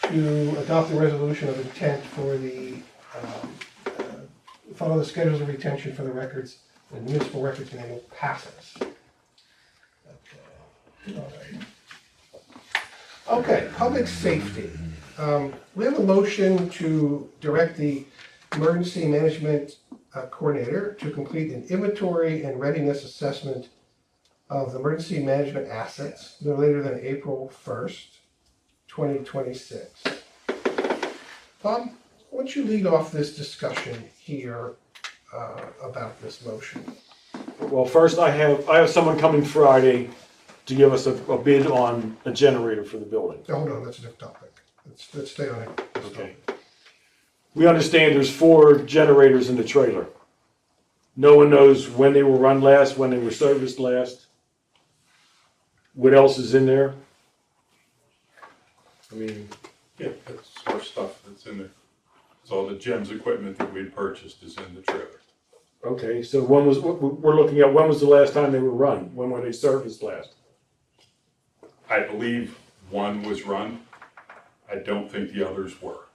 to adopt the resolution of intent for the, follow the schedules of retention for the records, the municipal records manual passes. Okay, all right. Okay, public safety. We have a motion to direct the emergency management coordinator to complete an inventory and readiness assessment of the emergency management assets no later than April 1st, 2026. Bob, why don't you lead off this discussion here about this motion? Well, first I have someone coming Friday to give us a bid on a generator for the building. Oh, hold on, that's a different topic. Let's stay on it. Okay. We understand there's 4 generators in the trailer. No one knows when they were run last, when they were serviced last. What else is in there? I mean, Yeah, that's our stuff that's in there. So all the GEMS equipment that we purchased is in the trailer. okay, so when was, we're looking at, when was the last time they were run? When were they serviced last? I believe one was run. I don't think the others were.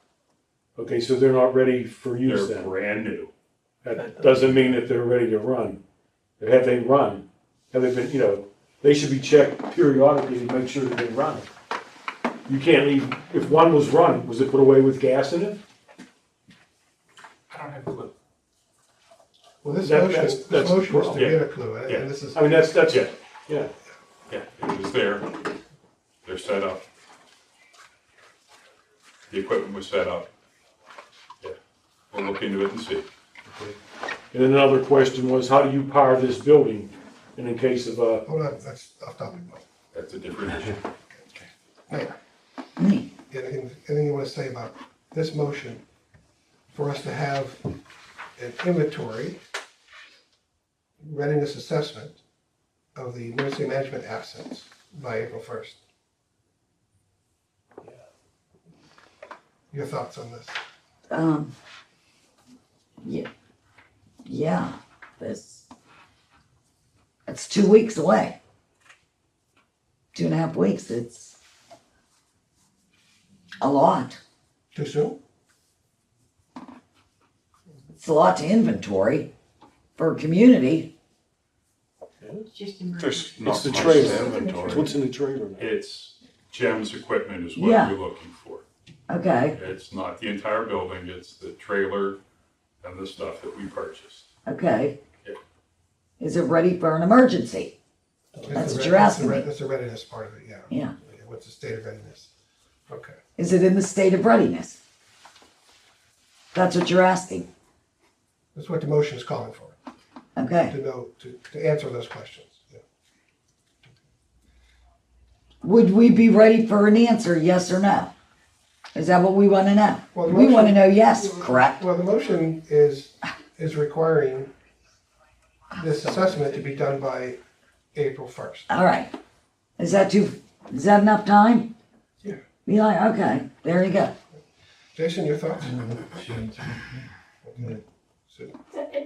Okay, so they're not ready for use They're then? brand new. That doesn't mean that they're ready to run. Have they run? Have they been, they should be checked periodically to make sure that they run. You can't leave, if one was run, was it put away with gas in it? I don't have a clue. Well, this That- motion, that's- this motion is to yeah. get a clue, Yeah. and this is. I mean, that's it, yeah. Yeah, it was there. They're set up. The equipment was set up. Yeah, we'll look into it and see. And then another question was, how do you power this building in case of a, Hold on, that's off topic. That's a different issue. Mayor, anything you want to say about this motion for us to have an inventory, readiness assessment of the emergency management assets by April 1st? Your thoughts on this? Yeah, it's 2 weeks away. 2.5 weeks, it's a lot. Too soon? It's a lot to inventory for a community. It's just emergency. There's not it's the much trailer. inventory. What's in the trailer? It's GEMS equipment is what Yeah. we're looking for. Okay, It's not the entire building, it's the trailer and the stuff that we purchased. okay. Yeah. Is it ready for an emergency? That's what you're asking me. That's the readiness part of it, yeah. Yeah. What's the state of readiness? Okay. Is it in the state of readiness? That's what you're asking, That's what the motion is calling for, okay? to know, to answer those questions. Yeah. would we be ready for an answer, yes or no? Is that what we wanna know? Well, the We wanna motion- know yes, correct? Well, the motion is requiring this assessment to be done by April 1st. All right. Is that enough time? Yeah. Yeah, okay, there you go. Jason, your thoughts?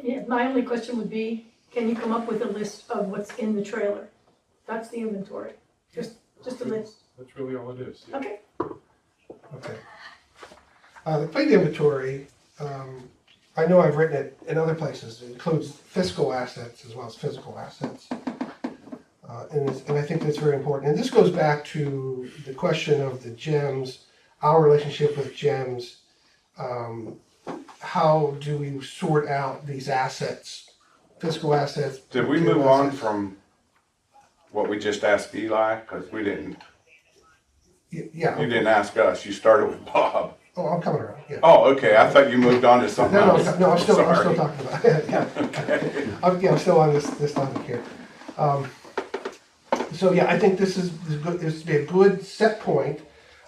Yeah, my only question would be, can you come up with a list of what's in the trailer? That's the inventory, just a list. That's really all it is. Okay. Okay. The fleet inventory, I know I've written it in other places. It includes fiscal assets as well as physical assets. And I think that's very important. And this goes back to the question of the GEMS, our relationship with GEMS. How do we sort out these assets, fiscal assets? Did we move on from what we just asked Eli? Because we didn't, Yeah. you didn't ask us, you started with Bob. Oh, I'm coming around, yeah. Oh, okay, I thought you moved on to something No, else. I'm still Sorry. talking about it. Yeah. I'm still on this topic here. So yeah, I think this is good. This would be a good set point.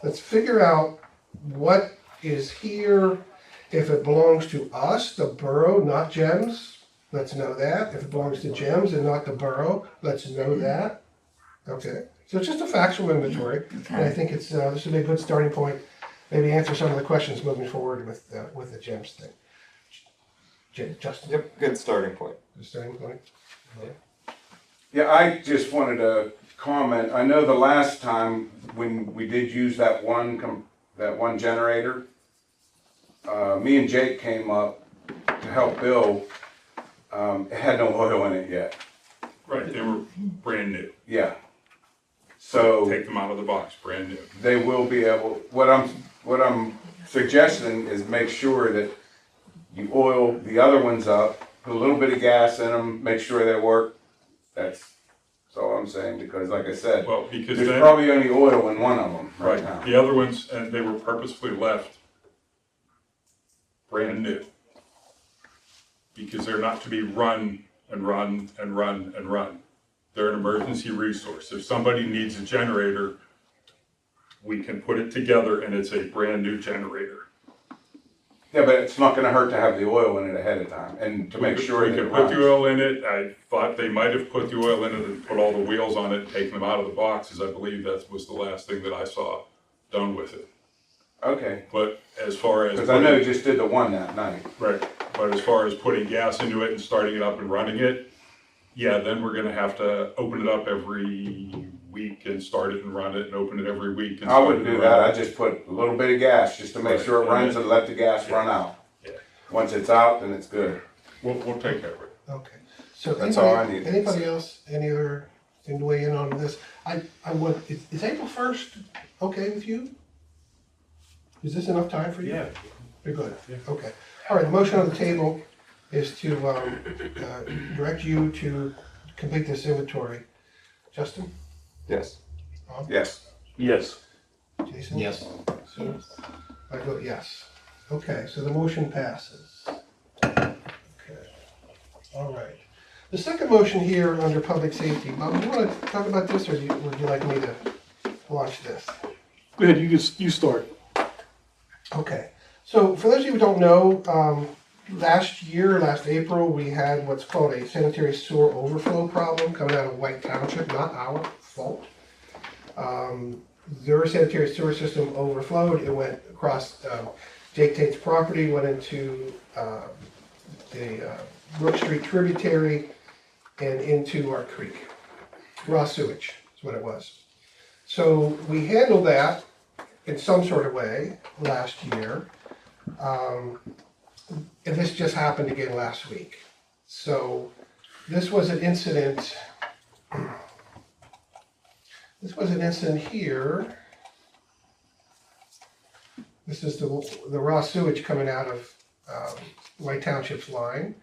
Let's figure out what is here. If it belongs to us, the borough, not GEMS, let's know that. If it belongs to GEMS and not the borough, let's know that. Okay. So it's just a factual inventory, and I think it's this would be a good starting point. Maybe answer some of the questions moving forward with the GEMS thing. Justin. Yep, good starting point. The starting point. Yeah, I just wanted to comment. I know the last time when we did use that one generator, me and Jake came up to help Bill. It had no oil in it yet. Right, they were brand new. Yeah. So Take them out of the box, brand new. they will be able. What I'm suggesting is make sure that you oil the other ones up, put a little bit of gas in them, make sure they work. That's all I'm saying, because like I said, Well, because there's then, probably only oil in one of them right now. the other ones, and they were purposefully left brand new. Because they're not to be run and run and run and run. They're an emergency resource. If somebody needs a generator, we can put it together and it's a brand new generator. Yeah, but it's not gonna hurt to have the oil in it ahead of time and to make sure We that it could put the runs. oil in it. I thought they might have put the oil in it and put all the wheels on it, taken them out of the boxes. I believe that was the last thing that I saw done with it. Okay, But as far as. because I know you just did the one that night. Right, but as far as putting gas into it and starting it up and running it, yeah, then we're gonna have to open it up every week and start it and run it and open it every week and I start wouldn't it and do run that, it. I just put a little bit of gas just to make Right. sure it runs and let the gas run out. Yeah. Once it's out, then it's good. We'll take care of it. Okay. So That's all I anybody, needed. anybody else, any other thing to weigh in on this? I would, is April 1st okay with you? Is this enough time for you? Yeah. You're good? Yeah. Okay. All right, the motion on the table is to direct you to complete this inventory. Justin? Yes. Bob? Yes. Yes. Jason? Yes. So, I vote yes. Okay, so the motion passes. Okay. All right. The second motion here under public safety, Bob, do you want to talk about this, or would you like me to launch this? Go ahead, you start. Okay, so for those of you who don't know, last April, we had what's called a sanitary sewer overflow problem coming out of White Township, not our fault. Their sanitary sewer system overflowed. It went across Jake Tate's property, went into the Brook Street tributary and into our creek. Raw sewage is what it was. So we handled that in some sort of way last year. And this just happened again last week. So this was an incident. This was an incident here. This is the raw sewage coming out of White Township's line,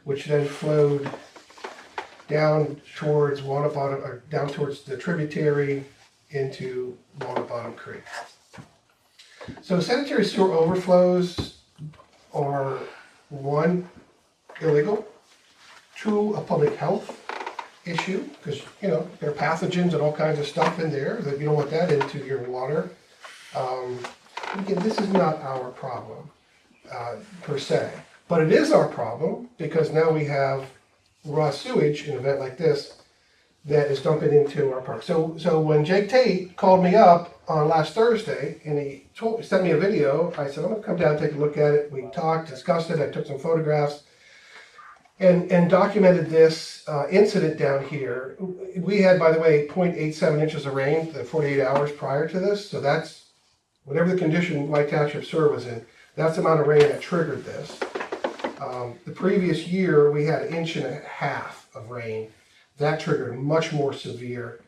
which then flowed down towards Wanabottom, or down towards the tributary into Wanabottom Creek. So sanitary sewer overflows are, one, illegal, two, a public health issue, because, you know, there are pathogens and all kinds of stuff in there, that you don't want that into your water. Again, this is not our problem, per se, but it is our problem, because now we have raw sewage in an event like this that is dumping into our park. So when Jake Tate called me up on last Thursday, and he sent me a video, I said, I'm gonna come down and take a look at it. We talked, discussed it, I took some photographs, and documented this incident down here. We had, by the way, 0.87 inches of rain the 48 hours prior to this, so that's, whatever the condition White Township sewer was in, that's the amount of rain that triggered this. The previous year, we had 1.5 inches of rain. That triggered a much more severe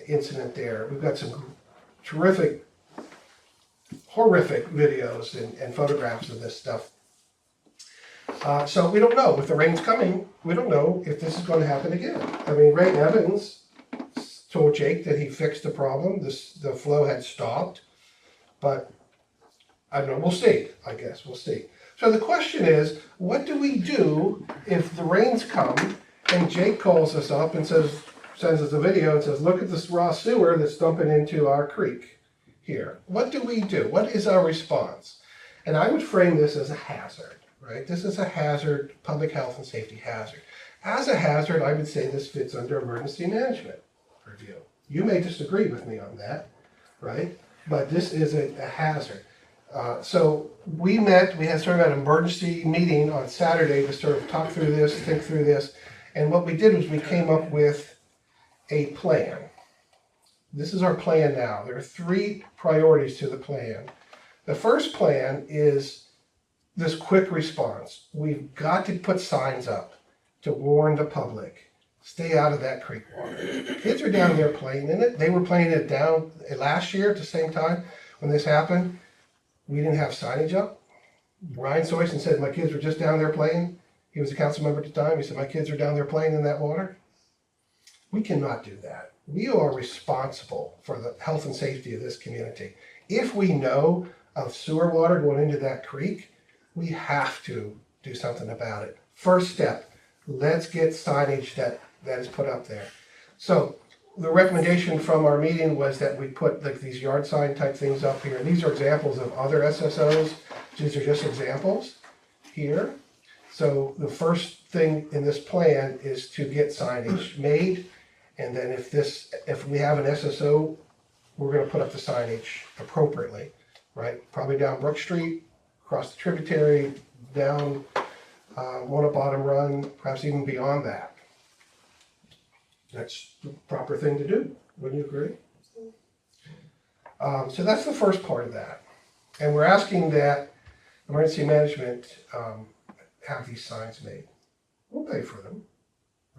incident there. We've got some terrific, horrific videos and photographs of this stuff. So we don't know if the rain's coming. We don't know if this is going to happen again. I mean, Ray Evans told Jake that he fixed the problem. The flow had stopped, but I don't know. We'll see. I guess we'll see. So the question is, what do we do if the rains come and Jake calls us up and sends us a video and says, look at this raw sewer that's dumping into our creek here. What do we do? What is our response? And I would frame this as a hazard, right? This is a hazard, public health and safety hazard. As a hazard, I would say this fits under emergency management review. You may disagree with me on that, right? But this is a hazard. So we had sort of an emergency meeting on Saturday to sort of talk through this, think through this. And what we did was we came up with a plan. This is our plan now. There are 3 priorities to the plan. The first plan is this quick response. We've got to put signs up to warn the public. Stay out of that creek water. Kids are down there playing in it. They were playing it down last year at the same time when this happened. We didn't have signage up. Ryan Soyson said, my kids were just down there playing. He was a council member at the time. He said, my kids are down there playing in that water. We cannot do that. We are responsible for the health and safety of this community. If we know of sewer water going into that creek, we have to do something about it. First step, let's get signage that is put up there. So the recommendation from our meeting was that we put like these yard sign type things up here. And these are examples of other SSOs. These are just examples here. So the first thing in this plan is to get signage made. And then if we have an SSO, we're going to put up the signage appropriately, right? Probably down Brook Street, across the tributary, down one at Bottom Run, perhaps even beyond that. That's the proper thing to do. Wouldn't you agree? So that's the first part of that. And we're asking that emergency management have these signs made. We'll pay for them,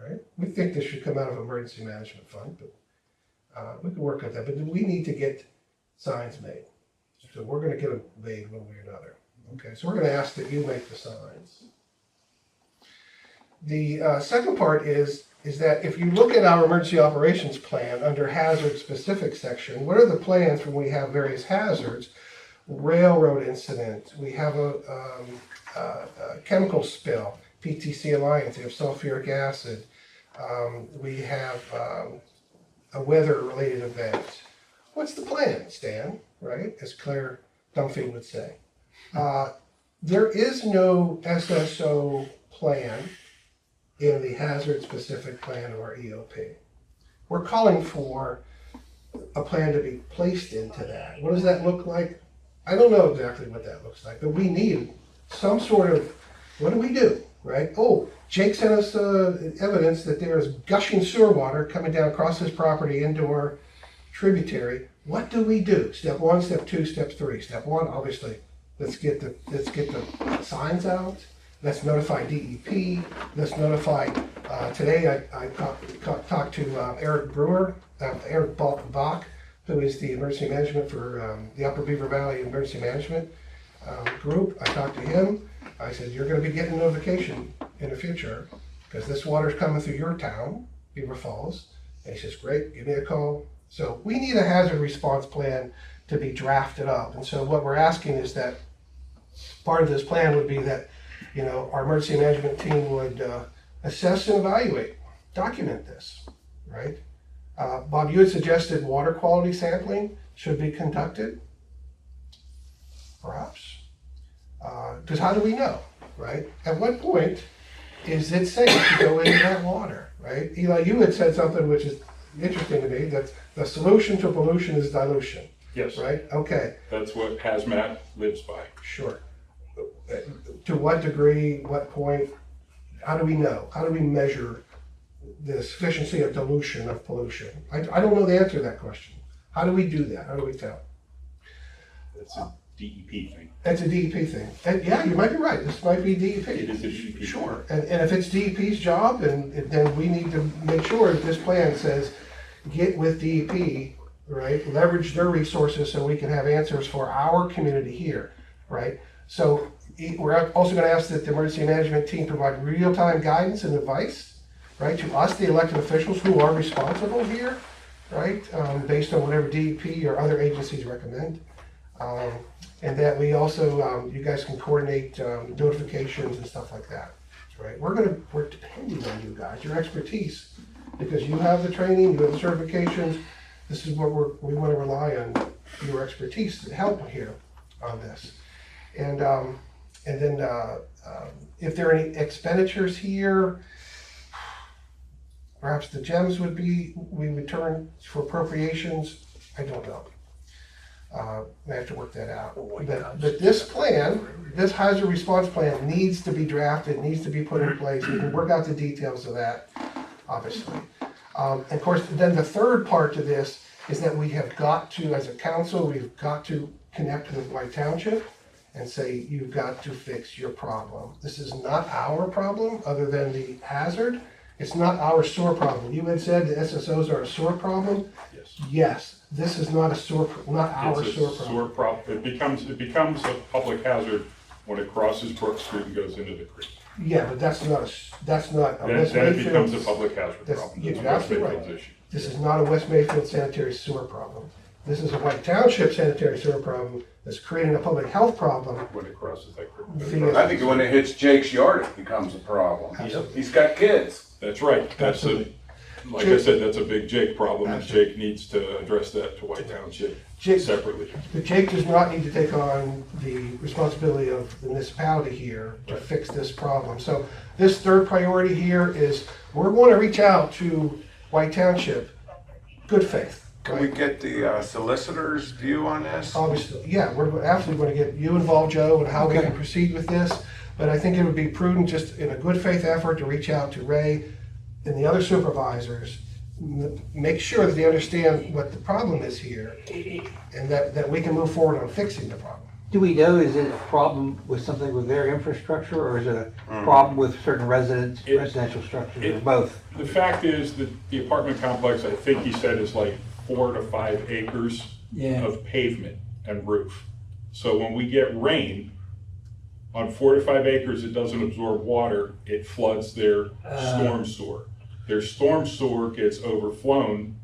right? We think this should come out of emergency management fund, but we can work on that. But we need to get signs made. So we're going to get them made one way or another. Okay, so we're going to ask that you make the signs. The second part is that if you look at our emergency operations plan under hazard specific section, what are the plans when we have various hazards? Railroad incident, we have a chemical spill, PTC Alliance, we have sulfuric acid, we have a weather related event. What's the plan, Stan, right? As Claire Dunphy would say. There is no SSO plan in the hazard specific plan or EOP. We're calling for a plan to be placed into that. What does that look like? I don't know exactly what that looks like, but we need some sort of, what do we do, right? Oh, Jake sent us evidence that there is gushing sewer water coming down across his property into our tributary. What do we do? Step 1, step 2, step 3. Step 1, obviously, let's get the signs out. Let's notify DEP. Let's notify, today I talked to Eric Brewer, Eric Bach, who is the emergency management for the Upper Beaver Valley Emergency Management group. I talked to him. I said, you're going to be getting a notification in the future because this water's coming through your town, Beaver Falls. And he says, great, give me a call. So we need a hazard response plan to be drafted up. And so what we're asking is that part of this plan would be that, you know, our emergency management team would assess and evaluate document this, right? Bob, you had suggested water quality sampling should be conducted, perhaps? Because how do we know, right? At what point is it safe to go into that water, right? Eli, you had said something which is interesting to me, that the solution to pollution is dilution, Yes, right? Okay, that's what hazmat lives by. sure. To what degree, what point, how do we know? How do we measure the sufficiency of dilution of pollution? I don't know the answer to that question. How do we do that? How do we tell? It's a DEP thing. It's a DEP thing. And yeah, you might be right. This might be DEP. It is a DEP. Sure. And if it's DEP's job, and then we need to make sure that this plan says, get with DEP, right? Leverage their resources so we can have answers for our community here, right? So we're also going to ask that the emergency management team provide real-time guidance and advice, right, to us, the elected officials who are responsible here, right, based on whatever DEP or other agencies recommend. And that we also, you guys can coordinate notifications and stuff like that, right? We're depending on you guys, your expertise, because you have the training, you have the certifications. This is what we want to rely on, your expertise to help here on this. And then if there are any expenditures here, perhaps the GEMS we would turn for appropriations. I don't know. We have to work that out. But this plan, this hazard response plan needs to be drafted, needs to be put in place. We can work out the details of that, obviously. And of course, then the third part to this is that we have got to, as a council, we've got to connect with White Township and say, you've got to fix your problem. This is not our problem, other than the hazard. It's not our sewer problem. You had said the SSOs are a sewer problem. Yes. Yes. This is not a sewer, not our It's a sewer problem. sewer problem. It becomes a public hazard when it crosses Brook Street and goes into the creek. Yeah, but that's not a West Then it Mayfield. becomes a public hazard That's- problem. you're That's a West absolutely right. Mayfield's issue. This is not a West Mayfield sanitary sewer problem. This is a White Township sanitary sewer problem that's creating a public health problem. When it crosses that creek. via- I think when it hits Jake's yard, it becomes a problem. Absolutely. He's got kids. That's right. That's a, Absolutely. like I said, that's a big Jake problem, and Jake needs to address that to White Township Jake- separately. But Jake does not need to take on the responsibility of the municipality here to fix this problem. So this third priority here is, we're going to reach out to White Township, good faith. Can we get the solicitor's view on this? Obviously, yeah, we're absolutely going to get you involved, Joe, and how we can proceed with this. But I think it would be prudent, just in a good faith effort, to reach out to Ray and the other supervisors, make sure that they understand what the problem is here, and that we can move forward on fixing the problem. Do we know, is it a problem with something with their infrastructure, or is it a problem with certain residential structures, or both? The fact is that the apartment complex, I think he said, is like 4 to 5 acres Yeah. of pavement and roof. So when we get rain, on 4 to 5 acres, it doesn't absorb water, it floods their storm sewer. Their storm sewer gets overflown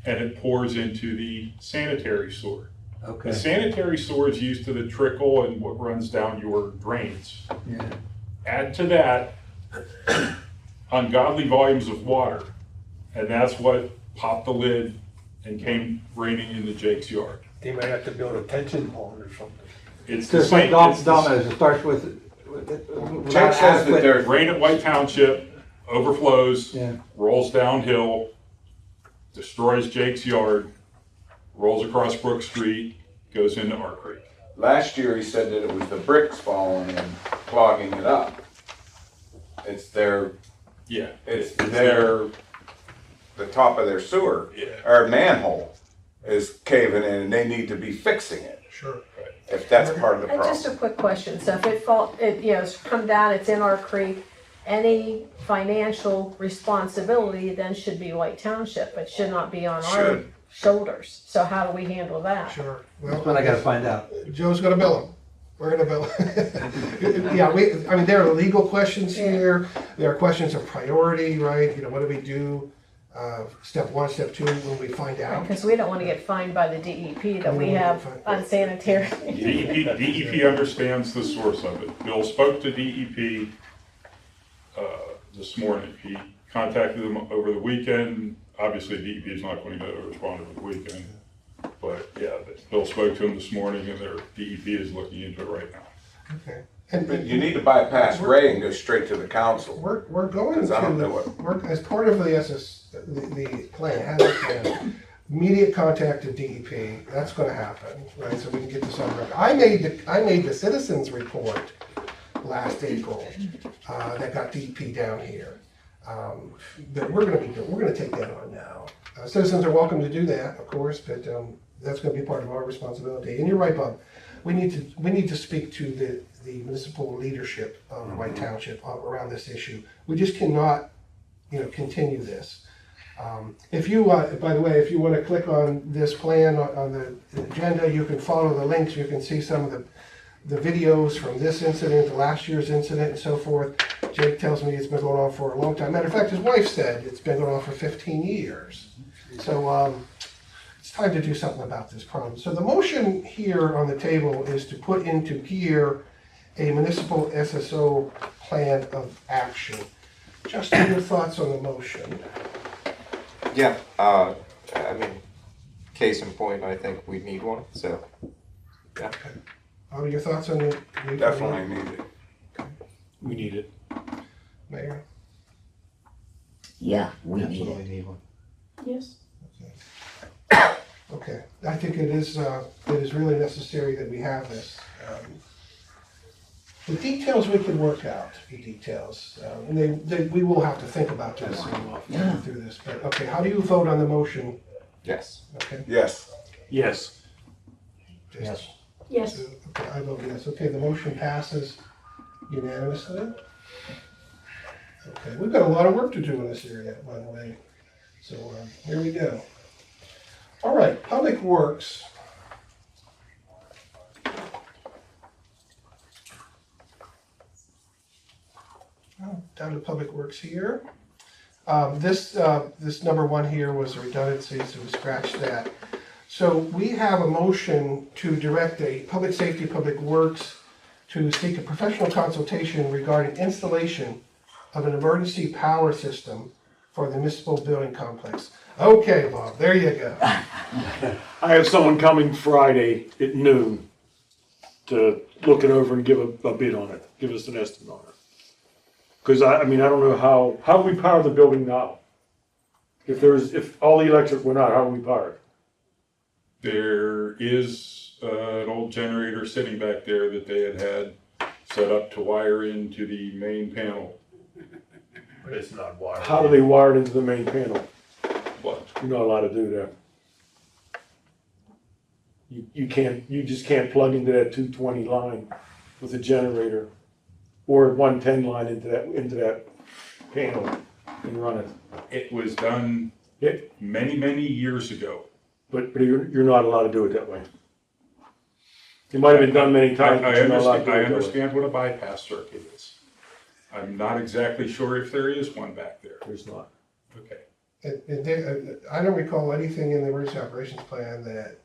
and it pours into the sanitary sewer. Okay. The sanitary sewer is used to the trickle and what runs down your drains. Yeah. Add to that ungodly volumes of water, and that's what popped the lid and came raining into Jake's yard. They might have to build a tension pond or something. It's So the it's like same. dominoes, it starts with Jake says that there's Rain at White Township, overflows, Yeah. rolls downhill, destroys Jake's yard, rolls across Brook Street, goes into our creek. last year he said that it was the bricks falling and clogging it up. It's their, Yeah. the top of their sewer, Yeah. or manhole is caving in and they need to be fixing it, Sure. if that's part of the And just problem. a quick question, so if it's come down, it's in our creek, any financial responsibility then should be White Township, it should not be on our Should. shoulders. So how do we handle that? Sure. That's what I gotta find out. Joe's gonna bill him. We're gonna bill him. Yeah, I mean, there are legal questions here. There are questions of priority, right? You know, what do we do? Step 1, step 2, when we find out. Because we don't want to get fined by the DEP that we have unsanitary. DEP understands the source of it. Bill spoke to DEP this morning. He contacted them over the weekend. Obviously, DEP is not going to respond over the weekend. But yeah, Bill spoke to him this morning and their DEP is looking into it right now. Okay. But you need to bypass Ray and go straight to the council. We're going 'Cause I don't know to, we're, as part of the the plan, hazard plan, immediate contact to DEP, that's gonna happen, right, so we can get this on record. I made the citizens report last April, that got DEP down here. But we're gonna take that on now. Citizens are welcome to do that, of course, but, that's gonna be part of our responsibility. And you're right, Bob, we need to speak to the municipal leadership of White Township around this issue. We just cannot, continue this. If you, by the way, if you want to click on this plan on the agenda, you can follow the links. You can see some of the videos from this incident, the last year's incident, and so forth. Jake tells me it's been going on for a long time. Matter of fact, his wife said it's been going on for 15 years. So it's time to do something about this problem. So the motion here on the table is to put into gear a municipal SSO plan of action. Justin, your thoughts on the motion? Yeah, case in point, I think we need one, so, yeah. Are your thoughts on the? Definitely need it. We need it. Mayor? Yeah, we need Absolutely it. need one. Yes. Okay, I think it is really necessary that we have this. The details we can work out, the details, and we will have to think about this and through this, but, okay, how do you vote on the motion? Yes. Okay. Yes. Yes. Yes. Yes. Okay, I vote yes. Okay, the motion passes unanimously. Okay, we've got a lot of work to do in this area, by the way. So here we go. All right, Public Works. Oh, down to Public Works here. This number one here was a redundancy, so we scratched that. So we have a motion to direct a Public Safety, Public Works to seek a professional consultation regarding installation of an emergency power system for the municipal building complex. Okay, Bob, there you go. I have someone coming Friday at noon to look it over and give a bid on it, give us an estimate on it. Because I don't know how do we power the building now? If all the electric went out, how do we power it? There is an old generator sitting back there that they had set up to wire into the main panel. But it's not wired. How do they wire it into the main panel? What? You're not allowed to do that. You just can't plug into that 220 line with a generator or 110 line into that panel and run it. It was done many, many years ago. But you're not allowed to do it that way. It might have been done many times, but you're not allowed to do it I that way. understand what a bypass circuit is. I'm not exactly sure if there is one back there. There's not. Okay. I don't recall anything in the emergency operations plan that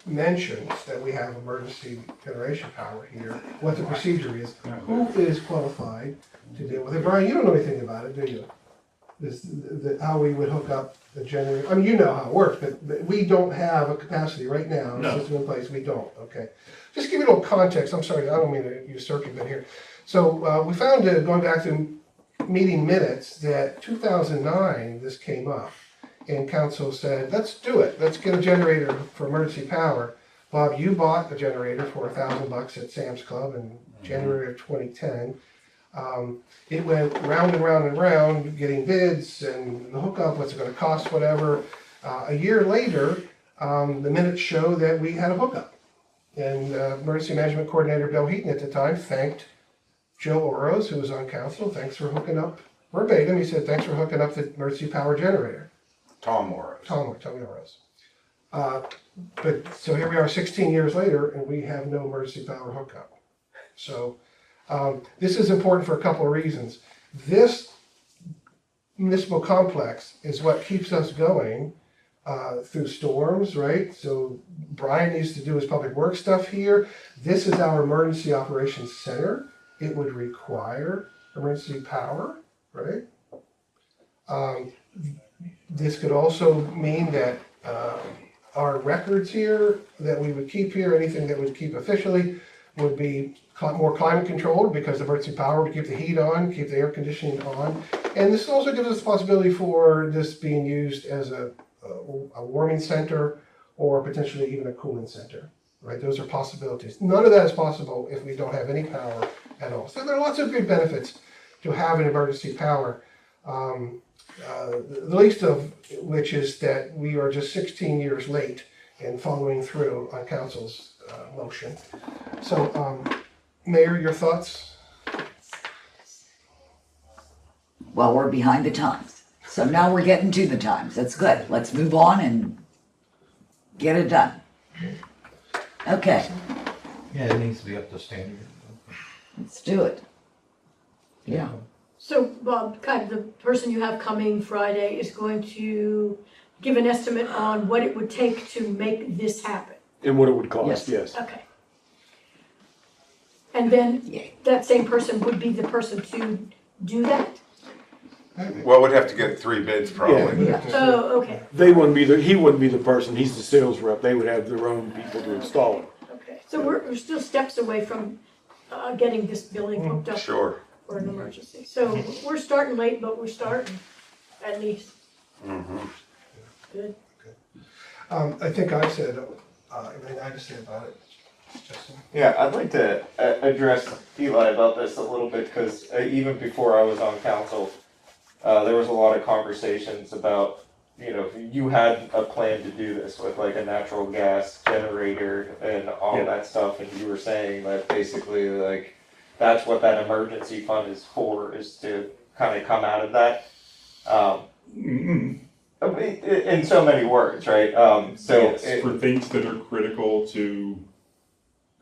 mentions that we have emergency generation power here, what the procedure is, who is qualified to deal with it. Brian, you don't know anything about it, do you? How we would hook up the generator, I mean, you know how it works, but we don't have a capacity right now, the system in place, we don't, okay. Just give you a little context, I'm sorry, I don't mean to use circuit bit here. So we found, going back to meeting minutes, that 2009, this came up. And council said, let's do it. Let's get a generator for emergency power. Bob, you bought a generator for $1,000 at Sam's Club in January of 2010. It went round and round and round, getting bids and the hookup, what's it going to cost, whatever. A year later, the minutes show that we had a hookup. And emergency management coordinator Bill Heaton at the time thanked Joe Oros, who was on council. Thanks for hooking up, verbatim, he said, thanks for hooking up the emergency power generator. Tom Morris. Tommy Morris. But so here we are 16 years later and we have no emergency power hookup. So this is important for a couple of reasons. This municipal complex is what keeps us going through storms, right? So Brian needs to do his public works stuff here. This is our emergency operations center. It would require emergency power, right? This could also mean that our records here, that we would keep here, anything that would keep officially, would be more climate controlled because of emergency power would keep the heat on, keep the air conditioning on. And this also gives us the possibility for this being used as a warming center or potentially even a cooling center, right? Those are possibilities. None of that is possible if we don't have any power at all. So there are lots of good benefits to having emergency power. The least of which is that we are just 16 years late in following through on council's motion. So, Mayor, your thoughts? Well, we're behind the times. So now we're getting to the times. That's good. Let's move on and get it done. Okay, Yeah, it needs to be up to standard. let's do it. Yeah. So, Bob, kind of the person you have coming Friday is going to give an estimate on what it would take to make this happen. And what it would cost, yes. Okay. And then that same person would be the person to do that? Well, we'd have to get 3 bids probably. Yeah. Oh, okay, They wouldn't be he wouldn't be the person, he's the sales rep, they would have their own people to install it. okay. So we're still steps away from getting this building hooked up Sure. for an emergency. So we're starting late, but we're starting, at least. Good. I think I said everything I just said about it. Justin? Yeah, I'd like to address Eli about this a little bit, because even before I was on council, there was a lot of conversations about, you know, you had a plan to do this with like a natural gas generator and all that stuff, and you were saying that basically like that's what that emergency fund is for, is to kind of come out of that. In so many words, right? For things that are critical to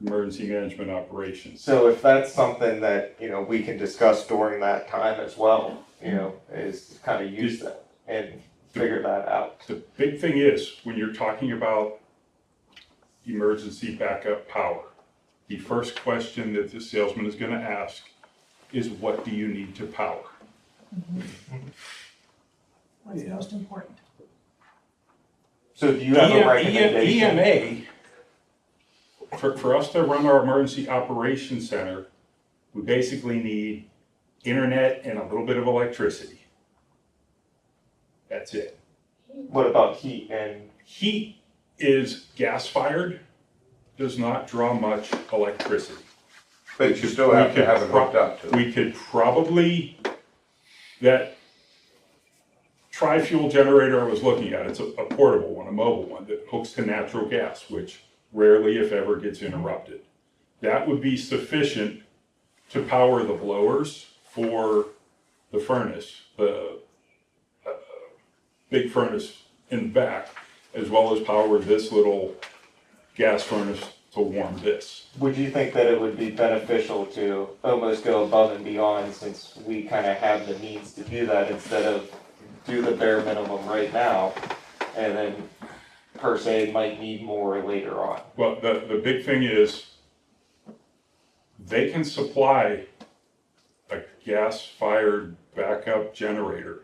emergency management operations. So if that's something that, you know, we can discuss during that time as well, you know, is kind of use that and figure that out. The big thing is, when you're talking about emergency backup power, the first question that the salesman is gonna ask is, what do you need to power? What's most important? So do you have a recommendation? EMA, for us to run our emergency operations center, we basically need internet and a little bit of electricity. That's it. What about heat and? Heat is gas-fired, does not draw much electricity. But you still have to have it hooked up to it. We could probably, that tri-fuel generator I was looking at, it's a portable one, a mobile one that hooks to natural gas, which rarely, if ever, gets interrupted. That would be sufficient to power the blowers for the furnace, the big furnace in the back, as well as power this little gas furnace to warm this. Would you think that it would be beneficial to almost go above and beyond, since we kind of have the means to do that, instead of do the bare minimum right now and then per se might need more later on? Well, the big thing is they can supply a gas-fired backup generator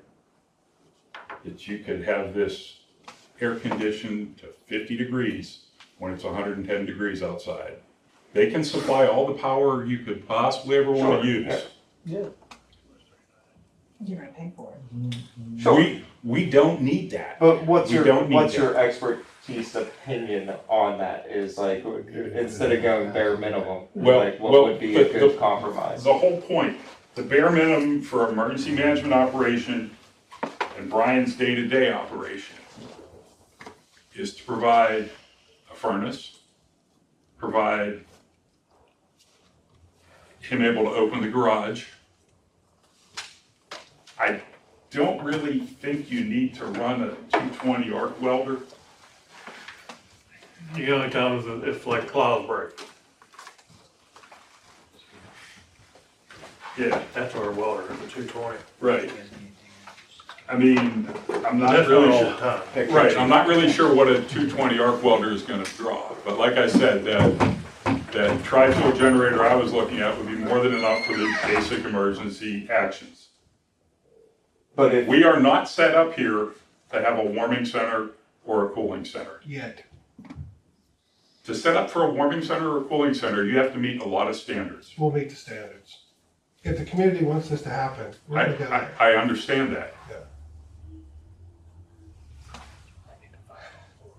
that you could have this air conditioned to 50 degrees when it's 110 degrees outside. They can supply all the power you could possibly ever want to use. Yeah. You're gonna pay for it. Sure. We don't need that. But what's We your don't need that. your expertise opinion on that? Is like, instead of going bare minimum, like what would be a good compromise? The whole point, the bare minimum for emergency management operation and Brian's day-to-day operation is to provide a furnace, provide him able to open the garage. I don't really think you need to run a 220 arc welder. The only time is if like clouds break. Yeah, That's our welder, the 220. right. I mean, I'm not That's really not all sure. the time. Right, I'm not really sure what a 220 arc welder is gonna draw, but like I said, that tri-fuel generator I was looking at would be more than enough for the basic emergency actions. But if, We are not set up here to have a warming center or a cooling center. Yet. To set up for a warming center or a cooling center, you have to meet a lot of standards. We'll meet the standards. If the community wants this to happen, we're gonna go there. I understand that. Yeah.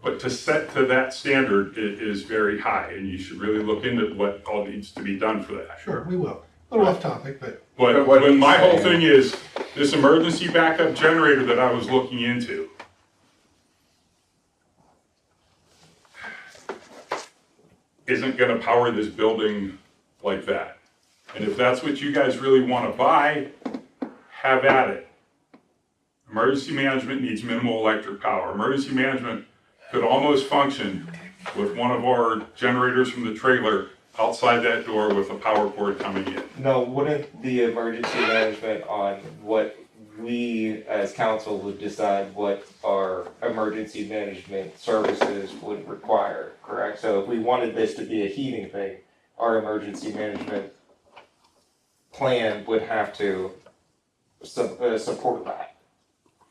But to set to that standard is very high, and you should really look into what all needs to be done for that. Sure, we will. A little off topic, but But what he's my whole saying- thing is, this emergency backup generator that I was looking into, isn't gonna power this building like that. And if that's what you guys really wanna buy, have at it. Emergency management needs minimal electric power. Emergency management could almost function with one of our generators from the trailer outside that door with a power cord coming in. no, wouldn't the emergency management on what we as council would decide what our emergency management services would require, correct? So if we wanted this to be a heating thing, our emergency management plan would have to support that.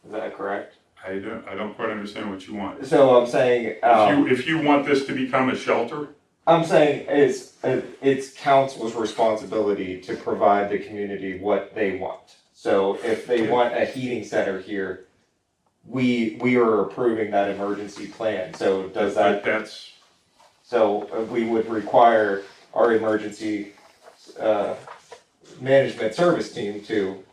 Is that correct? I don't quite understand what you want. So I'm saying, If you want this to become a shelter, I'm saying it's council's responsibility to provide the community what they want. So if they want a heating center here, we are approving that emergency plan. So does that? that's, So we would require our emergency management service team to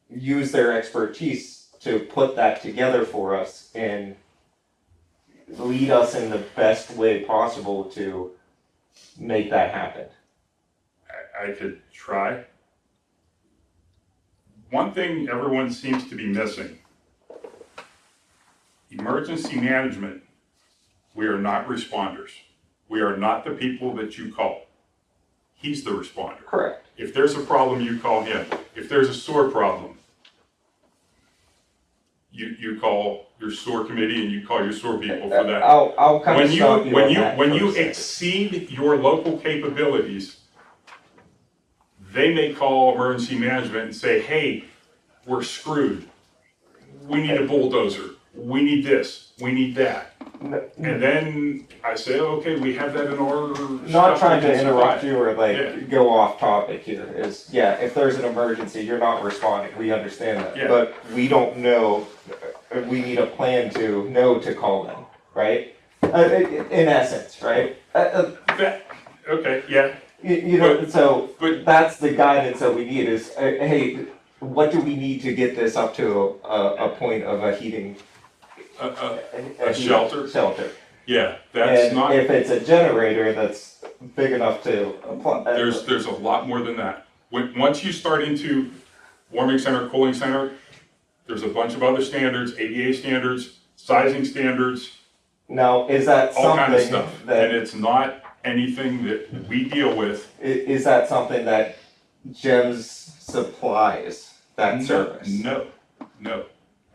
use their expertise to put that together for us and lead us in the best way possible to make that happen. I could try. One thing everyone seems to be missing. Emergency management, we are not responders. We are not the people that you call. He's the responder. Correct. If there's a problem, you call him. If there's a sewer problem, you call your sewer committee and you call your sewer people for that. I'll kind of stop you on that When for you a second. exceed your local capabilities, they may call emergency management and say, hey, we're screwed. We need a bulldozer. We need this. We need that. And then I say, okay, we have that in order. Not trying to interrupt you. you or Yeah. go off topic here is, yeah, if there's an emergency, you're not responding, we understand that. Yeah. But we don't know, we need a plan to know to call them, right? In essence, right? Okay, yeah. You know, so but- that's the guidance that we need is, hey, what do we need to get this up to a point of a heating? A heating shelter? Shelter. Yeah, that's And not, if it's a generator that's big enough to apply. there's a lot more than that. Once you start into warming center, cooling center, there's a bunch of other standards, ADA standards, sizing standards, Now, is that all kind of something stuff. And that, it's not anything that we deal with. is that something that GEMS supplies, that service? No.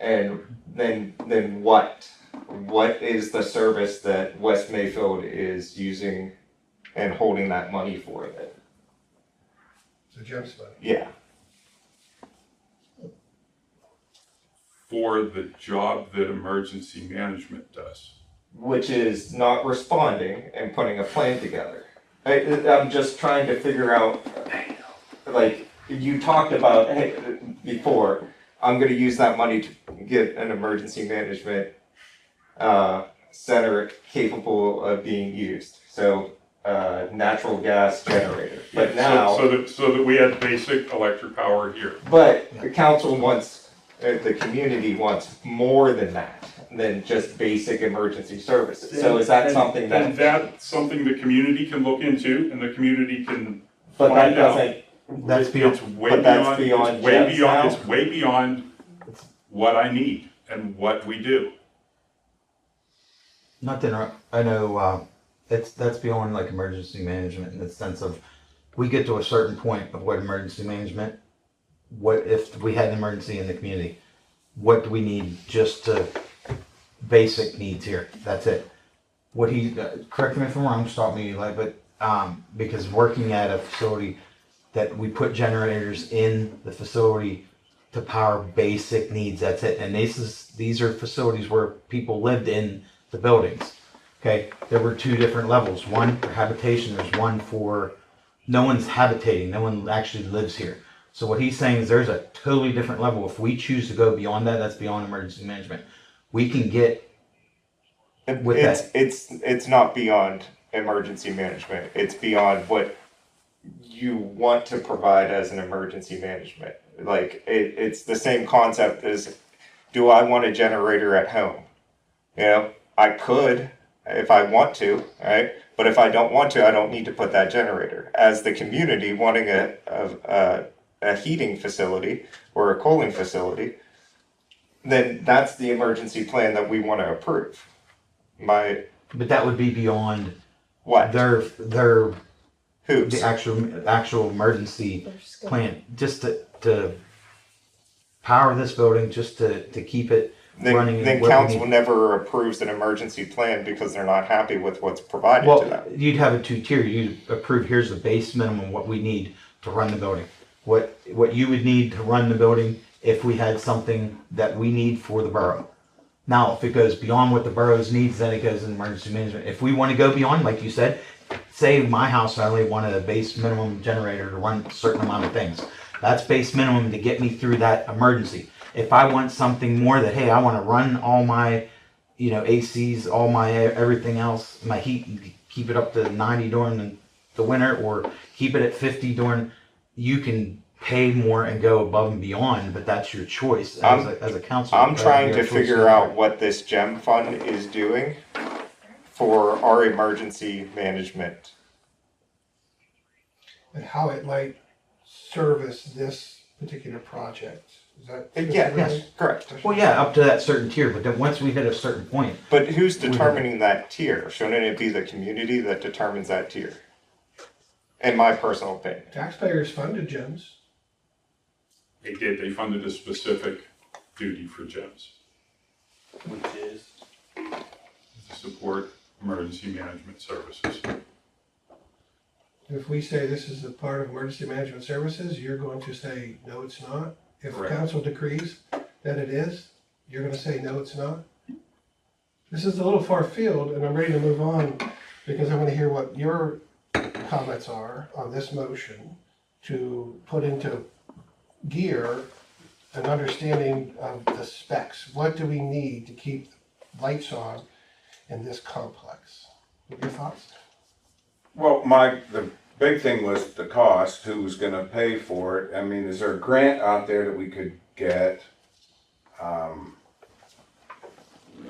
And then what? What is the service that West Mayfield is using and holding that money for then? it's a GEMS money. Yeah, For the job that emergency management does. which is not responding and putting a plan together. I'm just trying to figure out, like, you talked about, hey, before, I'm gonna use that money to get an emergency management center capable of being used. So, natural gas generator. But now, So that we have basic electric power here. but the council wants, the community wants more than that, than just basic emergency services. So is that And- something And that, that's something the community can look into and the community can but that find out. doesn't, That's beyond, It's way But that's beyond, it's beyond way Jeff's beyond, now? it's way beyond what I need and what we do. not to interrupt, I know, that's beyond like emergency management in the sense of, we get to a certain point of what emergency management, what if we had an emergency in the community, what do we need just to, basic needs here, that's it. What he, correct me if I'm wrong, stop me, like, but, because working at a facility that we put generators in the facility to power basic needs. That's it. And these are facilities where people lived in the buildings. Okay, there were two different levels. One for habitation. There's one for no one's habitating. No one actually lives here. So what he's saying is there's a totally different level. If we choose to go beyond that, that's beyond emergency management. We can get with that. It's not beyond emergency management. It's beyond what you want to provide as an emergency management. Like it's the same concept as, do I want a generator at home? You know, I could if I want to, right? But if I don't want to, I don't need to put that generator. As the community wanting a heating facility or a cooling facility, then that's the emergency plan that we want to approve. But that would be beyond what their hoops. The actual emergency plan, just to power this building, just to keep it running. Then council never approves an emergency plan because they're not happy with what's provided to them. Well, you'd have a two-tier. You'd approve, here's the base minimum, what we need to run the building. What you would need to run the building if we had something that we need for the borough. Now, if it goes beyond what the borough's needs, then it goes in emergency management. If we want to go beyond, like you said, say my house, I only wanted a base minimum generator to run a certain amount of things. That's base minimum to get me through that emergency. If I want something more that, hey, I want to run all my, ACs, all my everything else, my heat, keep it up to 90 during the winter, or keep it at 50 during, you can pay more and go above and beyond, but that's your choice as a council. I'm trying to figure out what this GEM fund is doing for our emergency management. And how it might service this particular project. Is that? Yes, correct. Well, yeah, up to that certain tier, but then once we hit a certain point. But who's determining that tier? Shouldn't it be the community that determines that tier? In my personal opinion. Taxpayers funded GEMS. They did, they funded a specific duty for GEMS. Which is? To support emergency management services. If we say this is a part of emergency management services, you're going to say, no, it's not? If Correct. council decrees that it is, you're gonna say, no, it's not? This is a little far field, and I'm ready to move on, because I wanna hear what your comments are on this motion to put into gear an understanding of the specs. What do we need to keep lights on in this complex? What are your thoughts? Well, the big thing was the cost, who was gonna pay for it. I mean, is there a grant out there that we could get,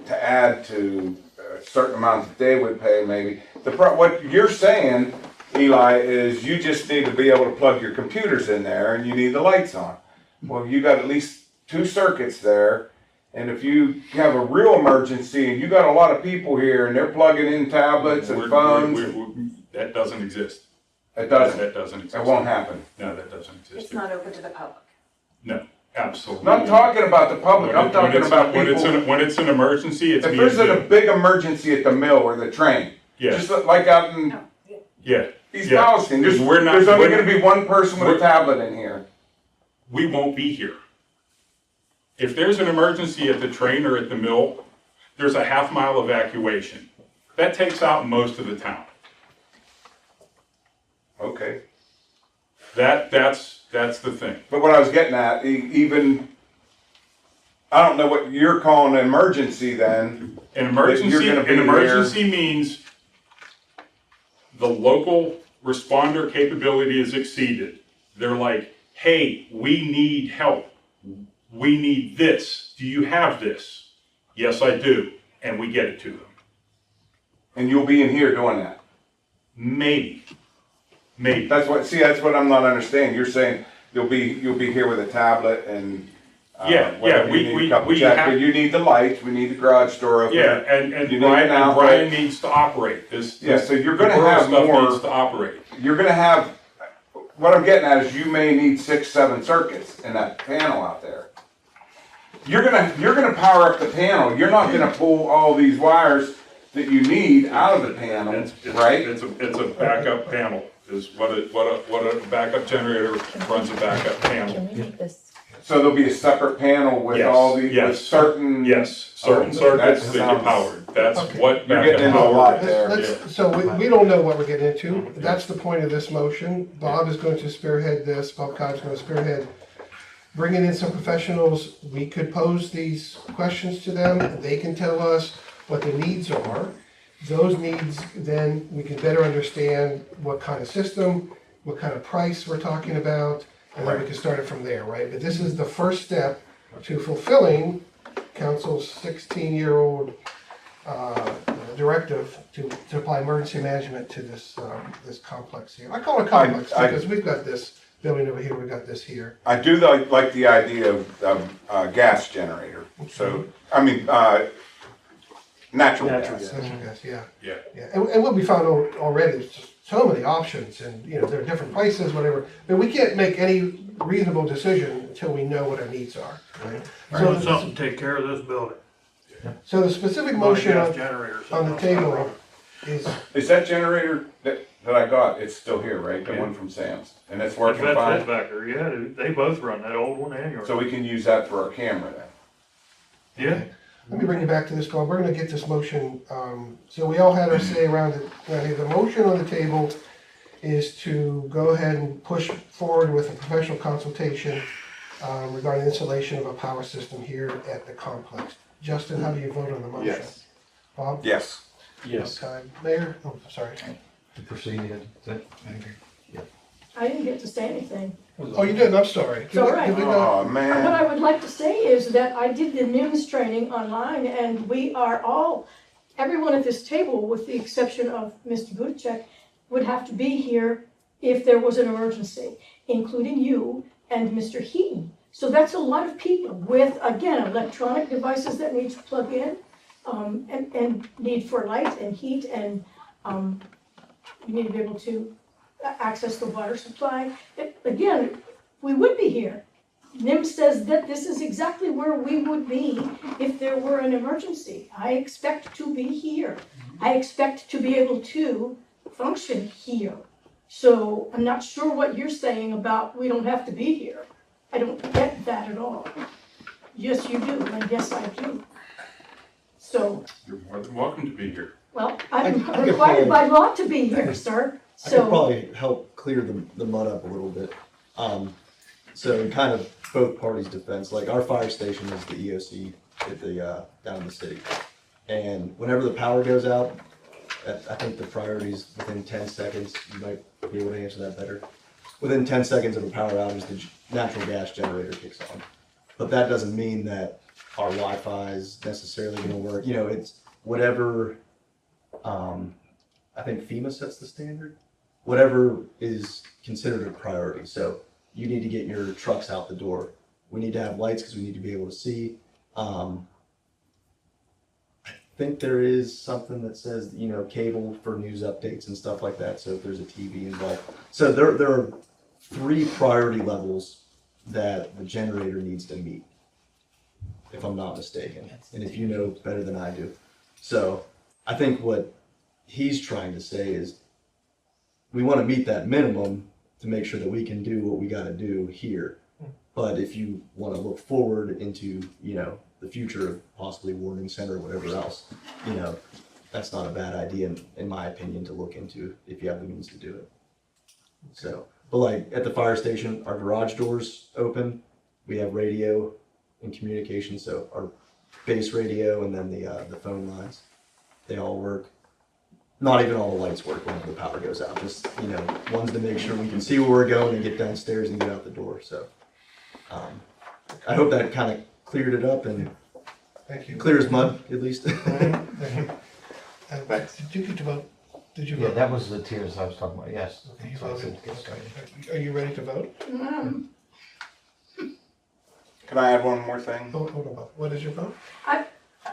to add to a certain amount that they would pay maybe? What you're saying, Eli, is you just need to be able to plug your computers in there and you need the lights on. Well, you got at least 2 circuits there, and if you have a real emergency and you got a lot of people here and they're plugging in tablets and phones. That doesn't exist. It doesn't. That doesn't exist. It won't happen. No, that doesn't exist. It's not open to the public. No, absolutely. I'm not talking about the public, I'm talking about when people. when it's an emergency, it's If me there's and a you. big emergency at the mill or the train, Yes. just like out in Yeah. East Yeah. Palestine, there's We're not- only we're- gonna be one person with a we're- tablet in here. We won't be here. If there's an emergency at the train or at the mill, there's a half-mile evacuation. That takes out most of the town. Okay. That's the thing. But what I was getting at, even, I don't know what you're calling an emergency then. An emergency here. means the local responder capability is exceeded. They're like, hey, we need help. We need this. Do you have this? Yes, I do. And we get it to them. And you'll be in here doing that. Maybe. That's what I'm not understanding. You're saying you'll be here with a tablet and whatever you need, a couple checks, but you need the lights, we need the garage door open. Yeah, and you need Brian, an outlet. Brian needs to operate this. Yeah, so you're gonna the borough have stuff more. needs to operate. You're gonna have, what I'm getting at is you may need 6, 7 circuits in that panel out there. You're gonna power up the panel. You're not gonna pull all these wires that you need out of the panel, right? It's a backup panel. Is what a backup generator runs a backup panel. Can we make this So there'll be a separate panel with Yes, all the, with yes. certain. Yes, certain Oh, circuits that that get sounds- powered, that's Okay. what You're getting backup into a power lot is. there. So we don't know what we're getting into. That's the point of this motion. Bob is going to spearhead this. Bob Cobb's going to spearhead bringing in some professionals. We could pose these questions to them. They can tell us what the needs are. Those needs, then we can better understand what kind of system, what kind of price we're talking about, and then we can start it from there, right? But this is the first step to fulfilling council's 16-year-old directive to apply emergency management to this complex here. I call it complex because we've got this building over here, we've got this here. I do like the idea of gas generator. So, I mean, natural gas. Natural gas, yeah. Yeah. Yeah, and what we found already, there's just so many options and, you know, there are different prices, whatever. But we can't make any reasonable decision until we know what our needs are, right? So something to take care of this building. So the specific Not a motion gas on generator, on the something table else. is, Is that generator that I got, it's still here, right? The Yeah. one from Sam's? And it's That's working that fine? fit back there, yeah, they both run, that old one and yours. So we can use that for our camera then? Yeah, let me bring you back to this, Bob. We're gonna get this motion, so we all had our say around it. The motion on the table is to go ahead and push forward with a professional consultation regarding installation of a power system here at the complex. Justin, how do you vote on the motion? Yes. Bob? Yes. Yes. Okay. Mayor? Oh, sorry. To proceed, I didn't get to say anything. Oh, you didn't? I'm sorry. It's all right. Did we not? Oh, man. What I would like to say is that I did the NIMS training online, and we are all, everyone at this table, with the exception of Mr. Buttigieg, would have to be here if there was an emergency, including you and Mr. Heaton. So that's a lot of people with, again, electronic devices that need to plug in, and need for light and heat, and you need to be able to access the water supply. Again, we would be here. NIM says that this is exactly where we would be if there were an emergency. I expect to be here. I expect to be able to function here. So I'm not sure what you're saying about we don't have to be here. I don't get that at all. Yes, you do, and yes, I do. So, You're more than welcome to be here. well, I I'm could required by probably- law to be here, sir. I could So, probably help clear the mud up a little bit. So in kind of both parties' defense, like our fire station is the EOC at the, down in the city. And whenever the power goes out, I think the priority is within 10 seconds, you might be able to answer that better. Within 10 seconds of a power outage, the natural gas generator kicks on. But that doesn't mean that our Wi-Fi is necessarily gonna work. You know, it's whatever, I think FEMA sets the standard. Whatever is considered a priority. So you need to get your trucks out the door. We need to have lights because we need to be able to see. I think there is something that says, you know, cable for news updates and stuff like that. So if there's a TV involved. So there are 3 priority levels that the generator needs to meet, if I'm not mistaken. And if you know better than I do. So I think what he's trying to say is we want to meet that minimum to make sure that we can do what we got to do here. But if you want to look forward into, you know, the future of possibly warning center or whatever else, you know, that's not a bad idea in my opinion to look into if you have the means to do it. So, but like at the fire station, our garage doors open, we have radio and communication. So our base radio and then the phone lines, they all work. Not even all the lights work when the power goes out. Just, you know, one's to make sure we can see where we're going and get downstairs and get out the door. So I hope that kind of cleared it up and Thank you. clear as mud, at least. Thank you. Did you get to vote? Did you Yeah, vote? that was the tiers I was talking about, yes. Okay, you So I voted. said, yes, Okay. Are you ready to vote? Can I add one more thing? Hold on, Bob. What is your vote?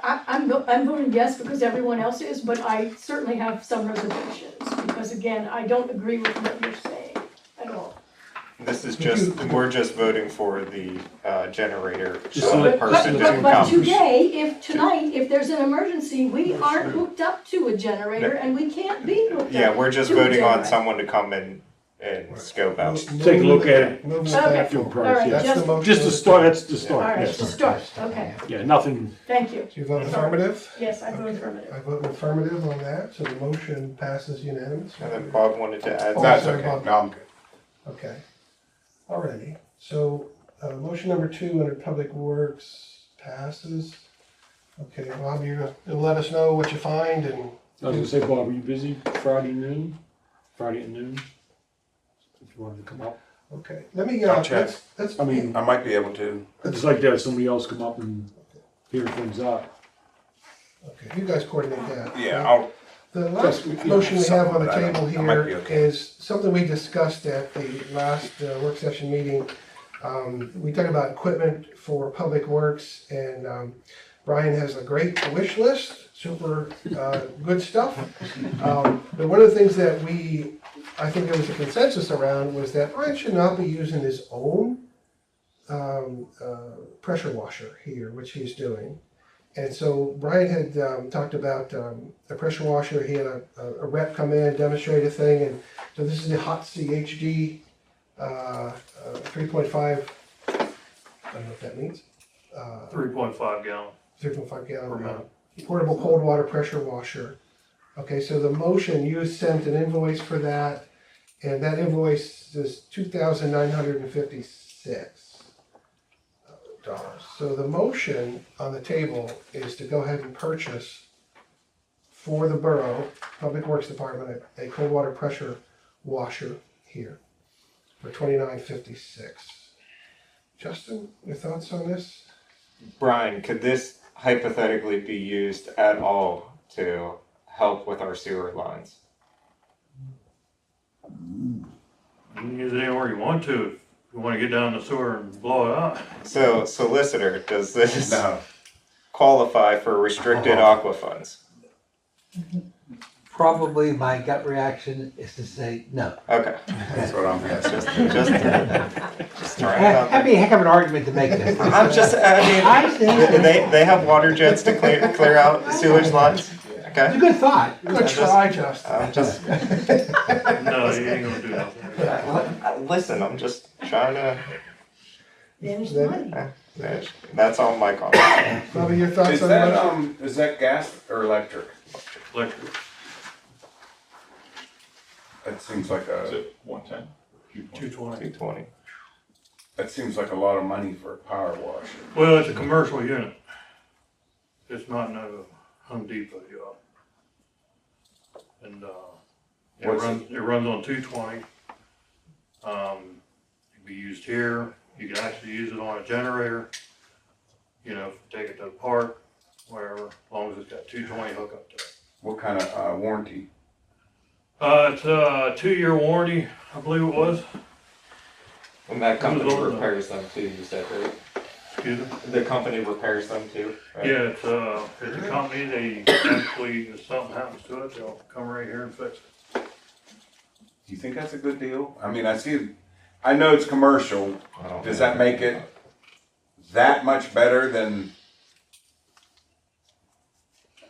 I'm voting yes because everyone else is, but I certainly have some reservations. Because again, I don't agree with what you're saying at all. This is just, we're just voting for the generator. Just so so the person just But comes. today, tonight, if there's an emergency, we aren't hooked up to a generator and we can't be hooked up. Yeah, we're just to a voting on generator. someone to come and and scope out. Take a look at it. Moving Okay. back Give a forward. price, All right, yeah. That's the motion. Just to start, that's the All start, right, yes. to start, okay, Yeah, nothing, thank you. Do you vote affirmative? Yes, I vote affirmative. I vote affirmative on that, so the motion passes unanimously. And then Bob wanted to add. Oh, That's sorry, okay, Bob. no, I'm good. Okay. Alrighty, so, motion number 2 under Public Works passes. Okay, Bob, you'll let us know what you find and. I was gonna say, Bob, are you busy Friday noon? Friday at noon? If you wanted to come up. Okay, let me, I'll check. let's. I mean, I might be able to. I'd just like to have somebody else come up and hear things out. Okay, you guys coordinate that. Yeah, I'll, The last Just, motion we have on the something table that I might be here okay. is something we discussed at the last work session meeting. We talked about equipment for Public Works, and Brian has a great wish list, super good stuff. But one of the things that I think there was a consensus around was that Brian should not be using his own pressure washer here, which he's doing. And so Brian had talked about the pressure washer. He had a rep come in and demonstrate a thing. And so this is the Hot CHD 3.5. I don't know what that means. 3.5 gallon. 3.5 gallon Per minute. portable cold water pressure washer. Okay, so the motion, you sent an invoice for that, and that invoice is $2,956. So the motion on the table is to go ahead and purchase for the borough, Public Works Department, a cold water pressure washer here for $2,956. Justin, your thoughts on this? Brian, could this hypothetically be used at all to help with our sewer lines? You can use it anywhere you want to. If you want to get down the sewer and blow it out. So, solicitor, does this no. qualify for restricted aqua funds? Probably my gut reaction is to say no. Okay. That's what I'm asking. Just trying it out That'd be a heck of an argument to make this. I mean, they have water jets to clear out sewage lines. It's Okay. a good thought. Good try, Justin. I'm just. No, you ain't gonna do that. Listen, I'm just trying to. Manage the money. That's all my comment. Bobby, your thoughts Is on the that, motion? is that gas or electric? Electric. That seems like Is a, it 110? 220. 220. that seems like a lot of money for a power washer. Well, it's a commercial unit. It's not no Home Depot job. And, it What's runs on 220. It can be used here. You can actually use it on a generator. You know, take it to the park, wherever, as long as it's got 220 hookup to it. What kind of warranty? It's a 2-year warranty, I believe it was. And that company It was on the- repairs them too, you said, right? Excuse me? The company repairs them too, right? Yeah, it's a company, they actually, if something happens to it, they'll come right here and fix it. Do you think that's a good deal? I mean, I know it's commercial. I don't Does know. that make it that much better than,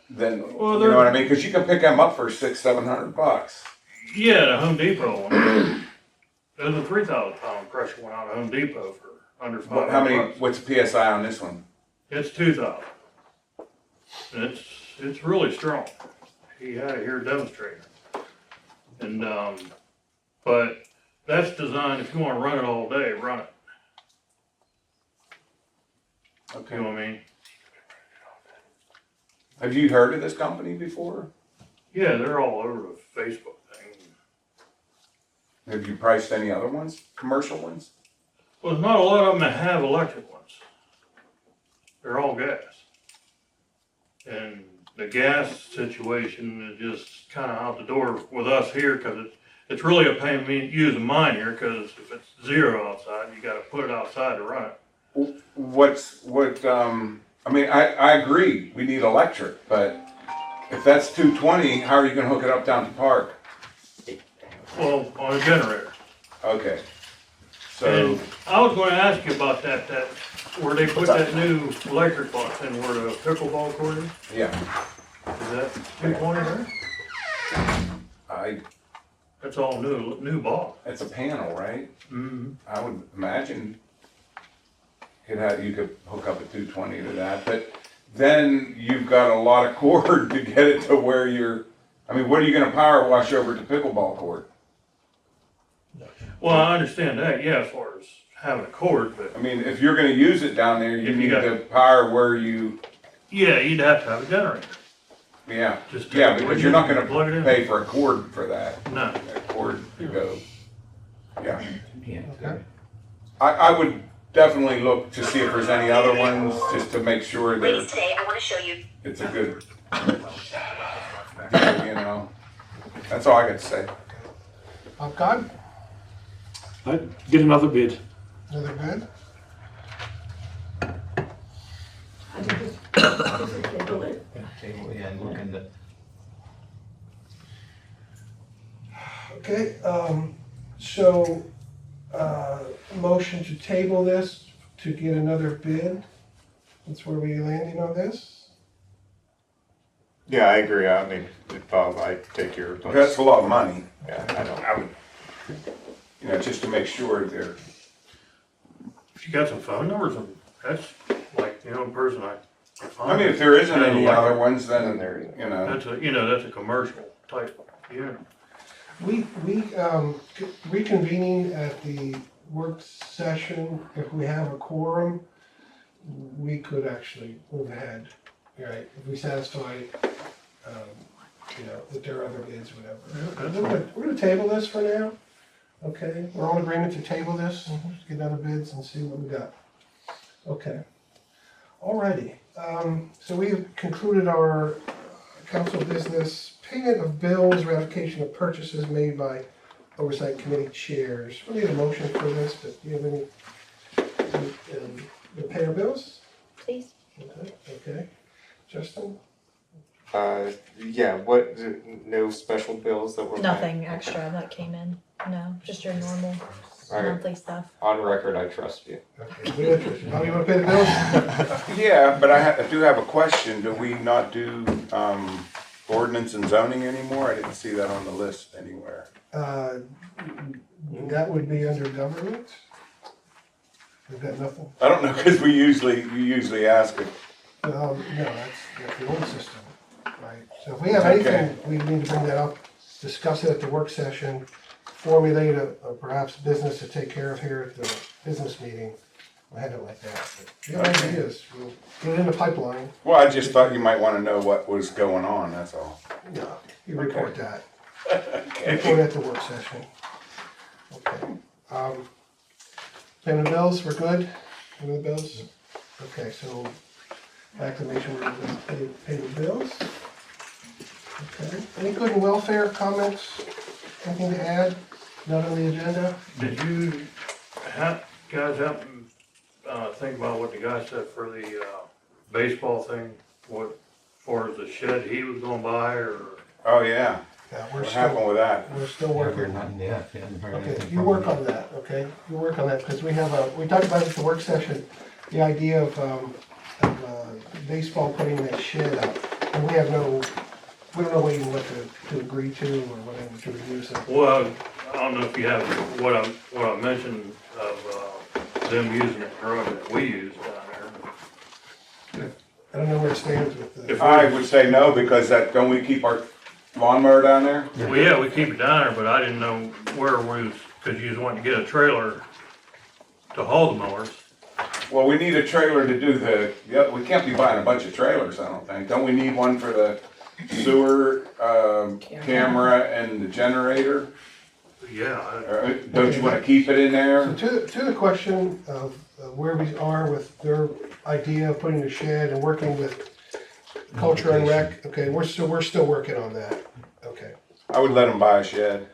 Well, you they're- know what I mean? Cause you can pick them up for $600-700. Yeah, the Home Depot one. There's a 3,000-pound pressure one out of Home Depot for under $500. How many, what's the PSI on this one? It's 2,000. And it's really strong. He had it here demonstrating. And, but that's designed, if you wanna run it all day, run it. You know what I mean? Have you heard of this company before? Yeah, they're all over the Facebook thing. Have you priced any other ones, commercial ones? Well, there's not a lot of them that have electric ones. They're all gas. And the gas situation is just kind of out the door with us here because it's really a pain in me using mine here because if it's 0 outside, you got to put it outside to run it. I mean, I agree, we need electric, but if that's 220, how are you gonna hook it up down to Park? Well, on a generator. Okay, so, And I was going to ask you about that where they put that new electric box in where the pickleball court is. yeah, Is that 220 there? That's all new bought. It's a panel, right? Mm-hmm. I would imagine you could hook up a 220 to that, but then you've got a lot of cord to get it to where I mean, what are you gonna power wash over to pickleball court? Well, I understand that, yeah, as far as having a cord, but I mean, if you're gonna use it down there, you If you need got- to power where you, yeah, you'd have to have a generator. yeah. Just Yeah, take it because with you're you not and plug it gonna in. pay for a cord for that, No. that cord to go. Yeah. Okay. I would definitely look to see if there's any other ones, just to make sure that Today, I want to show you. it's a good deal, you know. That's all I got to say. God, I'd get another bid. another good? I think just table it. Table, yeah, and look into. Okay, so, motion to table this to get another bid. That's where we landing on this? Yeah, I agree. I mean, Bob, I take your advice. That's a lot of money. Yeah, I know. I would, you know, just to make sure they're, If you got some phone numbers, that's like, a person I mean, if there isn't Kinda any like- other ones, then, you know. that's a commercial type, yeah. We reconvening at the work session, if we have a quorum, we could actually move ahead, right? If we satisfy, that there are other bids, whatever. We're gonna table this for now, okay? We're all in agreement to table this, get other bids and see what we got. Okay. Alrighty, so we've concluded our council business, payment of bills, ratification of purchases made by oversight committee chairs. We need a motion for this, but do you have any, pay our bills? Please. Okay, Justin? Yeah, no special bills that were. Nothing extra that came in. No, just your normal All right. monthly stuff. On record, I trust you. Okay, Bob, you wanna pay the bills? Yeah, but I do have a question. Do we not do, ordinance and zoning anymore? I didn't see that on the list anywhere. That would be under government. We've got nothing. I don't know, because you usually ask it. No, that's the old system, right? So if we have anything, we need to bring that up, discuss it at the work session, formulate a perhaps business to take care of here at the business meeting. We'll handle it like that. But if you have ideas, we'll get it in the pipeline. Well, I just thought you might want to know what was going on, that's all. No, you report that. Okay. Report at the work session. Okay. Payment of bills, we're good? Payment of bills? Okay, so acclamation, we're gonna pay the bills. Okay. Any good and welfare comments? Anything to add? Not on the agenda? Did you guys happen, think about what the guy said for the, baseball thing? What, as far as the shed he was gonna buy, or? Oh, yeah. Yeah, What happened with that? We're still working. Yeah, haven't heard Okay, anything you from work them. on that, okay? You work on that, because we talked about it at the work session, the idea of baseball putting that shed up. And we don't know even what to agree to or whatever to reduce it. Well, I don't know if you have what I mentioned of, them using the road that we use down there. I don't know where it stands with the. I would say no, because don't we keep our lawnmower down there? Well, yeah, we keep it down there, but I didn't know where we was, cause you was wanting to get a trailer to haul the mowers. Well, we need a trailer to do we can't be buying a bunch of trailers, I don't think. Don't we need one for the sewer, camera and the generator? Yeah. Don't you wanna keep it in there? So to the question of where we are with their idea of putting the shed and working with culture and rec, okay, we're still working on that, okay. I would let them buy a shed.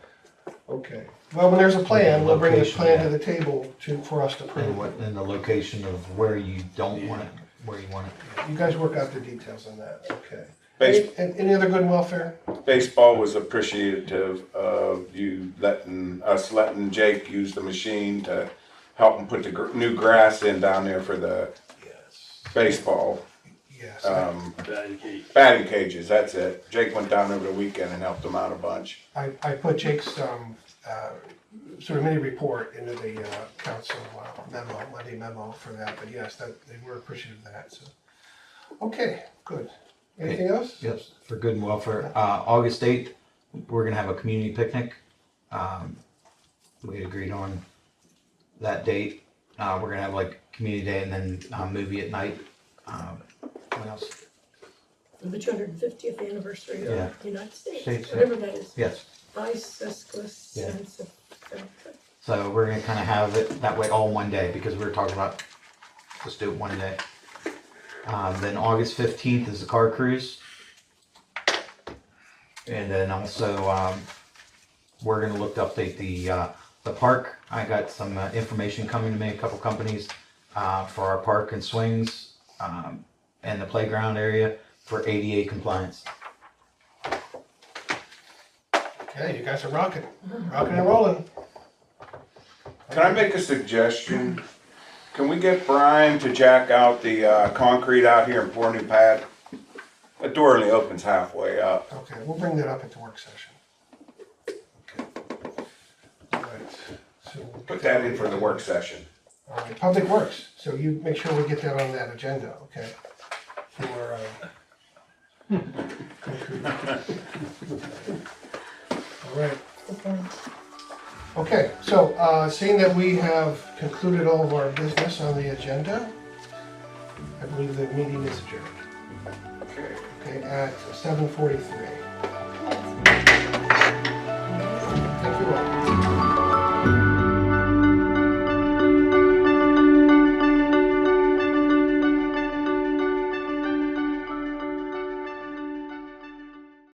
Okay, well, when there's a plan, we'll bring the plan to the table for us to And approve. and the location of where you don't want it, where you want it. You guys work out the details on that, okay. Base- Any other good and welfare? Baseball was appreciative of letting Jake use the machine to help him put the new grass in down there for the baseball. yes. Batting cages, that's it. Jake went down over the weekend and helped them out a bunch. I put Jake's sort of mini report into the council memo, Monday memo for that, but yes, that, they were appreciative of that, so. Okay, good. Anything else? Yes, for good and welfare. August 8th, we're gonna have a community picnic. We agreed on that date. We're gonna have like community day and then movie at night. What else? For the 250th anniversary Yeah. of the United States, States, yeah. whatever that is. Yes. Bicyclists Yeah. and so. So we're gonna kind of have it that way all one day because we were talking about just do it one day. Then August 15th is the car cruise. And then also, we're gonna look to update the park. I got some information coming to me, a couple companies, for our park and swings, and the playground area for ADA compliance. Okay, you guys are rocking and rolling. Can I make a suggestion? Can we get Brian to jack out the concrete out here and pour a new pad? The door only opens halfway up. Okay, we'll bring that up at the work session. Okay. All right. So we'll Put get that in for the work session. All right, Public Works, so you make sure we get that on that agenda, okay? For, all right. Okay, so, seeing that we have concluded all of our business on the agenda, I believe the meeting is adjourned. Okay, at 7:43. Thank you all.